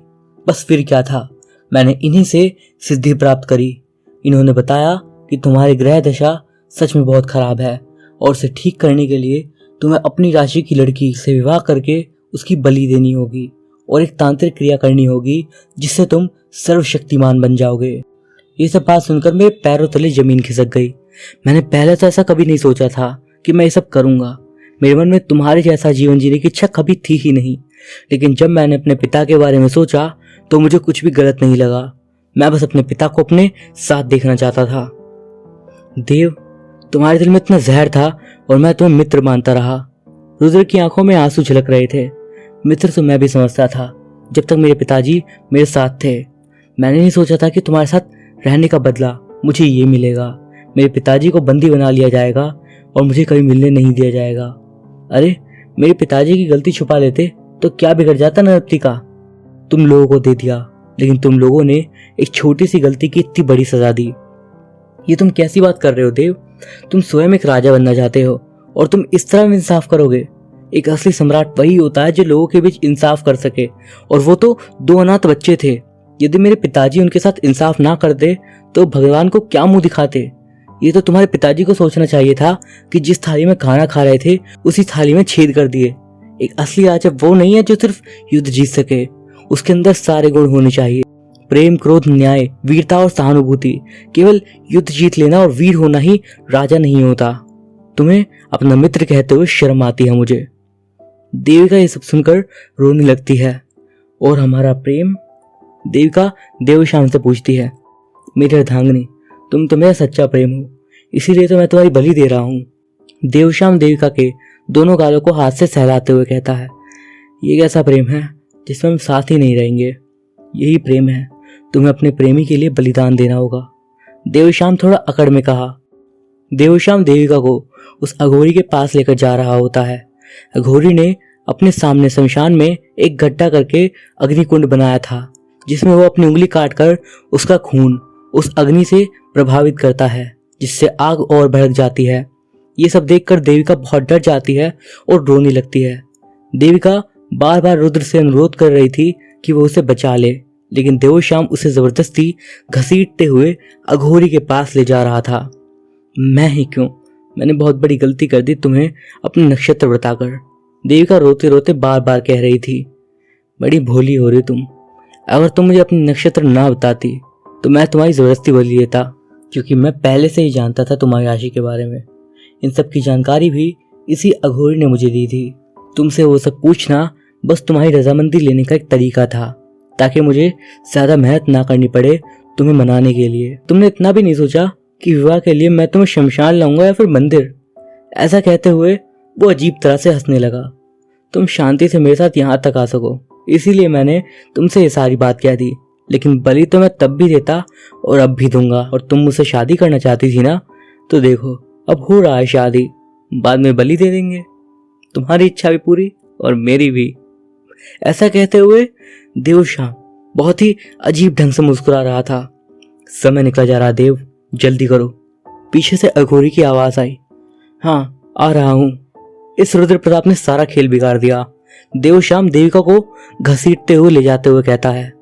बस फिर क्या था, मैंने इन्हीं से सिद्धि प्राप्त करी। इन्होंने बताया कि तुम्हारी ग्रह दशा सच में बहुत खराब है और उसे ठीक करने के लिए तुम्हें अपनी राशि की लड़की से विवाह करके उसकी बलि देनी होगी और एक तांत्रिक क्रिया करनी होगी, जिससे तुम सर्वशक्तिमान बन जाओगे। ये सब बात सुनकर मेरे पैरों तले जमीन खिसक गई। मैंने पहले तो ऐसा कभी नहीं सोचा था कि मैं ये सब करूंगा। मेरे मन में तुम्हारे जैसा जीवन जीने की इच्छा कभी थी ही नहीं, लेकिन जब मैंने अपने पिता के बारे में सोचा तो मुझे कुछ भी गलत नहीं लगा। मैं बस अपने पिता को अपने साथ देखना चाहता था। देव, तुम्हारे दिल में इतना जहर था और मैं तुम्हें मित्र मानता रहा। रुद्र की आंखों में आंसू झलक रहे थे। मित्र तो मैं भी समझता था जब तक मेरे पिताजी मेरे साथ थे। मैंने नहीं सोचा था कि तुम्हारे साथ रहने का बदला मुझे ये मिलेगा। मेरे पिताजी को बंदी बना लिया जाएगा और मुझे कभी मिलने नहीं दिया जाएगा। अरे, मेरे पिताजी की गलती छुपा लेते तो क्या बिगड़ जाता नृत्य का। तुम लोगों को दे दिया, लेकिन तुम लोगों ने एक छोटी सी गलती की इतनी बड़ी सजा दी। ये तुम कैसी बात कर रहे हो देव? तुम स्वयं एक राजा बनना चाहते हो और तुम इस तरह इंसाफ करोगे? एक असली सम्राट वही होता है जो लोगों के बीच इंसाफ कर सके, और वो तो दो अनाथ बच्चे थे। यदि मेरे पिताजी उनके साथ इंसाफ ना करते तो भगवान को क्या मुंह दिखाते। ये तो तुम्हारे पिताजी को सोचना चाहिए था कि जिस थाली में खाना खा रहे थे उसी थाली में छेद कर दिए। एक असली राजा वो नहीं है जो सिर्फ युद्ध जीत सके, उसके अंदर सारे गुण होने चाहिए। प्रेम, क्रोध, न्याय, वीरता और सहानुभूति। केवल युद्ध जीत लेना और वीर होना ही राजा नहीं होता। तुम्हें अपना मित्र कहते हुए शर्म आती है मुझे। देविका ये सब सुनकर रोने लगती है। और हमारा प्रेम? देविका देवश्याम से पूछती है। मेरी अर्धांगिनी, तुम तो मेरा सच्चा प्रेम हो, इसीलिए तो मैं तुम्हारी बलि दे रहा हूँ। देवश्याम देविका के दोनों गालों को हाथ से सहलाते हुए कहता है, ये कैसा प्रेम है जिसमें हम साथ ही नहीं रहेंगे? यही प्रेम है, तुम्हें अपने प्रेमी के लिए बलिदान देना होगा। देवश्याम थोड़ा अकड़ में कहा। देवश्याम देविका को उस अघोरी के पास लेकर जा रहा होता है। अघोरी ने अपने सामने शमशान में एक गड्ढा करके अग्निकुंड बनाया था, जिसमें वो अपनी उंगली काटकर उसका खून उस अग्नि से प्रभावित करता है, जिससे आग और भड़क जाती है। ये सब देखकर देविका बहुत डर जाती है और रोने लगती है। देविका बार बार रुद्र से अनुरोध कर रही थी कि वो उसे बचा ले, लेकिन देवश्याम उसे जबरदस्ती घसीटते हुए अघोरी के पास ले जा रहा था। मैं ही क्यों, मैंने बहुत बड़ी गलती कर दी तुम्हें अपने नक्षत्र बताकर, देविका रोते रोते बार बार कह रही थी। बड़ी भोली हो रही तुम, अगर तुम मुझे अपने नक्षत्र ना बताती तो मैं तुम्हारी जबरदस्ती बदली लेता, क्योंकि मैं पहले से ही जानता था तुम्हारी राशि के बारे में। इन सब की जानकारी भी इसी अघोरी ने मुझे दी थी। तुमसे वो सब पूछना बस तुम्हारी रजामंदी लेने का एक तरीका था, ताकि मुझे ज्यादा मेहनत ना करनी पड़े तुम्हें मनाने के लिए। तुमने इतना भी नहीं सोचा कि विवाह के लिए मैं तुम्हें शमशान लाऊंगा या फिर मंदिर। ऐसा कहते हुए वो अजीब तरह से हंसने लगा। तुम शांति से मेरे साथ यहाँ तक आ सको, इसीलिए मैंने तुमसे ये सारी बात कह दी, लेकिन बलि तो मैं तब भी देता और अब भी दूंगा। और तुम मुझसे शादी करना चाहती थी ना, तो देखो अब हो रहा है शादी, बाद में बलि दे देंगे। तुम्हारी इच्छा भी पूरी और मेरी भी। ऐसा कहते हुए देवश्याम बहुत ही अजीब ढंग से मुस्कुरा रहा था। समय निकला जा रहा देव, जल्दी करो। पीछे से अघोरी की आवाज आई। हाँ आ रहा हूं। इस रुद्र प्रताप ने सारा खेल बिगाड़ दिया। देवश्याम देविका को घसीटते हुए ले जाते हुए कहता है।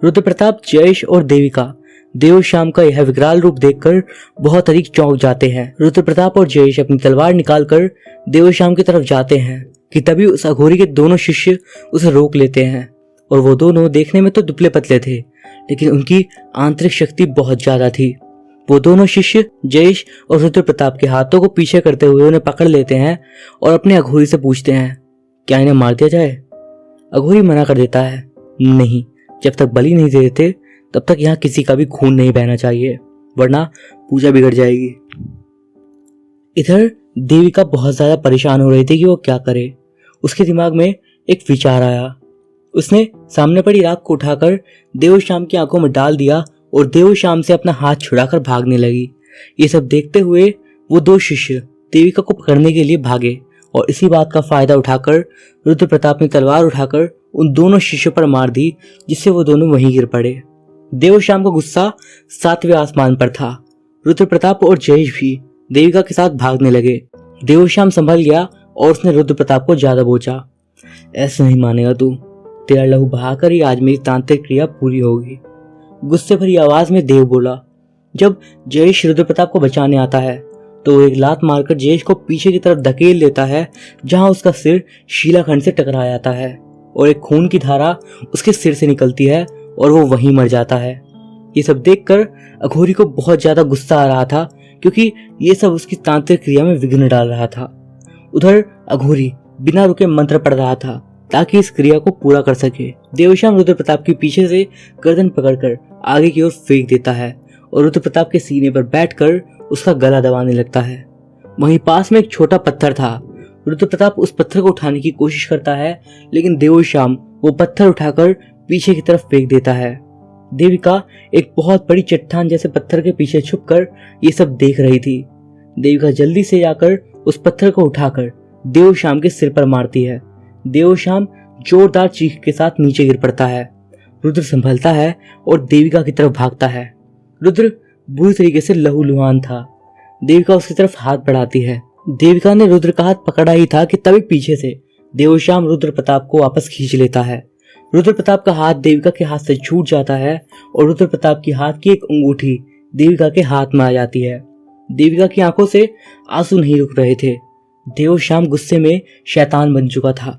रुद्र प्रताप, जयेश और देविका देवश्याम का यह विकराल रूप देखकर बहुत अधिक चौंक जाते हैं। रुद्र प्रताप और जयेश अपनी तलवार निकालकर देवश्याम की तरफ जाते हैं कि तभी उस अघोरी के दोनों शिष्य उसे रोक लेते हैं। और वो दोनों देखने में तो दुबले पतले थे, लेकिन उनकी आंतरिक शक्ति बहुत ज्यादा थी। वो दोनों शिष्य जयेश और रुद्र प्रताप के हाथों को पीछे करते हुए उन्हें पकड़ लेते हैं और अपने अघोरी से पूछते हैं, क्या इन्हें मार दिया जाए? अघोरी मना कर देता है, नहीं, जब तक बलि नहीं दे देते तब तक यहाँ किसी का भी खून नहीं बहना चाहिए, वरना पूजा बिगड़ जाएगी। इधर देविका बहुत ज्यादा परेशान हो रही थी कि वो क्या करे। उसके दिमाग में एक विचार आया। उसने सामने पड़ी राख को उठाकर देवश्याम की आंखों में डाल दिया और देवश्याम से अपना हाथ छुड़ाकर भागने लगी। ये सब देखते हुए वो दो शिष्य देविका को पकड़ने के लिए भागे और इसी बात का फायदा उठाकर रुद्र प्रताप ने तलवार उठाकर उन दोनों शिष्यों पर मार दी, जिससे वो दोनों वहीं गिर पड़े। देवश्याम का गुस्सा 7वें आसमान पर था। रुद्र प्रताप और जयेश भी देविका के साथ भागने लगे। देवश्याम संभल गया और उसने रुद्र प्रताप को ज्यादा बोचा। ऐसे नहीं मानेगा तू, तेरा लहू बहाकर ही आज मेरी तांत्रिक क्रिया पूरी होगी। गुस्से भरी आवाज में देव बोला। जब जयेश रुद्र प्रताप को बचाने आता है तो वो एक लात मारकर जयेश को पीछे की तरफ धकेल देता है, जहां उसका सिर शिलाखंड से टकरा जाता है और एक खून की धारा उसके सिर से निकलती है और वो वहीं मर जाता है। ये सब देखकर अघोरी को बहुत ज्यादा गुस्सा आ रहा था, क्योंकि ये सब उसकी तांत्रिक क्रिया में विघ्न डाल रहा था। उधर अघोरी बिना रुके मंत्र पढ़ रहा था ताकि इस क्रिया को पूरा कर सके। देवश्याम रुद्र प्रताप के पीछे से गर्दन पकड़कर आगे की ओर फेंक देता है और रुद्र प्रताप के सीने पर बैठकर उसका गला दबाने लगता है। वहीं पास में एक छोटा पत्थर था। रुद्र प्रताप उस पत्थर को उठाने की कोशिश करता है, लेकिन देवश्याम वो पत्थर उठाकर पीछे की तरफ फेंक देता है। देविका एक बहुत बड़ी चट्टान जैसे पत्थर के पीछे छुपकर ये सब देख रही थी। देविका जल्दी से जाकर उस पत्थर को उठाकर देवश्याम के सिर पर मारती है। देवश्याम जोरदार चीख के साथ नीचे गिर पड़ता है। रुद्र संभलता है और देविका की तरफ भागता है। रुद्र बुरी तरीके से लहूलुहान था। देविका उसकी तरफ हाथ बढ़ाती है। देविका ने रुद्र का हाथ पकड़ा ही था कि तभी पीछे से देवश्याम रुद्र प्रताप को वापस खींच लेता है। रुद्र प्रताप का हाथ देविका के हाथ से छूट जाता है और रुद्र प्रताप की हाथ की एक अंगूठी देविका के हाथ में आ जाती है। देविका की आंखों से आंसू नहीं रुक रहे थे। देवश्याम गुस्से में शैतान बन चुका था।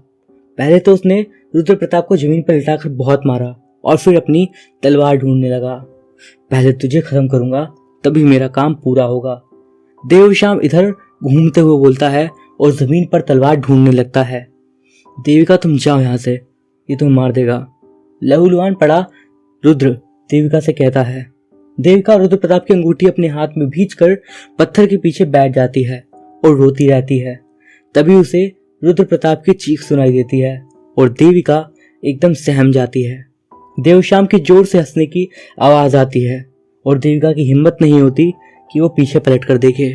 पहले तो उसने रुद्र प्रताप को जमीन पर लिटाकर बहुत मारा और फिर अपनी तलवार ढूंढने लगा। पहले तुझे खत्म करूंगा, तभी मेरा काम पूरा होगा। देवश्याम इधर घूमते हुए बोलता है और जमीन पर तलवार ढूंढने लगता है। देविका तुम जाओ यहाँ से, ये तुम्हें मार देगा। लहूलुहान पड़ा रुद्र देविका से कहता है। देविका रुद्र प्रताप की अंगूठी अपने हाथ में भींचकर पत्थर के पीछे बैठ जाती है और रोती रहती है। तभी उसे रुद्र प्रताप की चीख सुनाई देती है और देविका एकदम सहम जाती है। देवश्याम की जोर से हंसने की आवाज आती है और देविका की हिम्मत नहीं होती कि वो पीछे पलट कर देखे।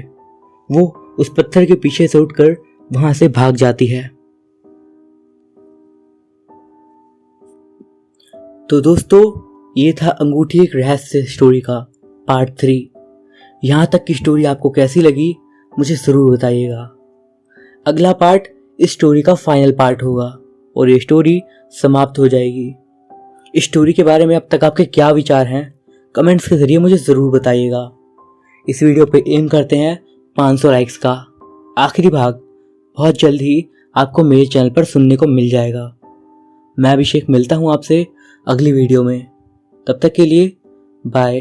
वो उस पत्थर के पीछे से उठकर वहां से भाग जाती है। तो दोस्तों, ये था अंगूठी एक रहस्य स्टोरी का पार्ट 3। यहाँ तक की स्टोरी आपको कैसी लगी मुझे जरूर बताइएगा। अगला पार्ट इस स्टोरी का फाइनल पार्ट होगा और ये स्टोरी समाप्त हो जाएगी। इस स्टोरी के बारे में अब तक आपके क्या विचार हैं, कमेंट्स के जरिए मुझे ज़रूर बताइएगा। इस वीडियो पे एम करते हैं 500 लाइक्स का। आखिरी भाग बहुत जल्द ही आपको मेरे चैनल पर सुनने को मिल जाएगा। मैं अभिषेक मिलता हूँ आपसे अगली वीडियो में। तब तक के लिए बाय।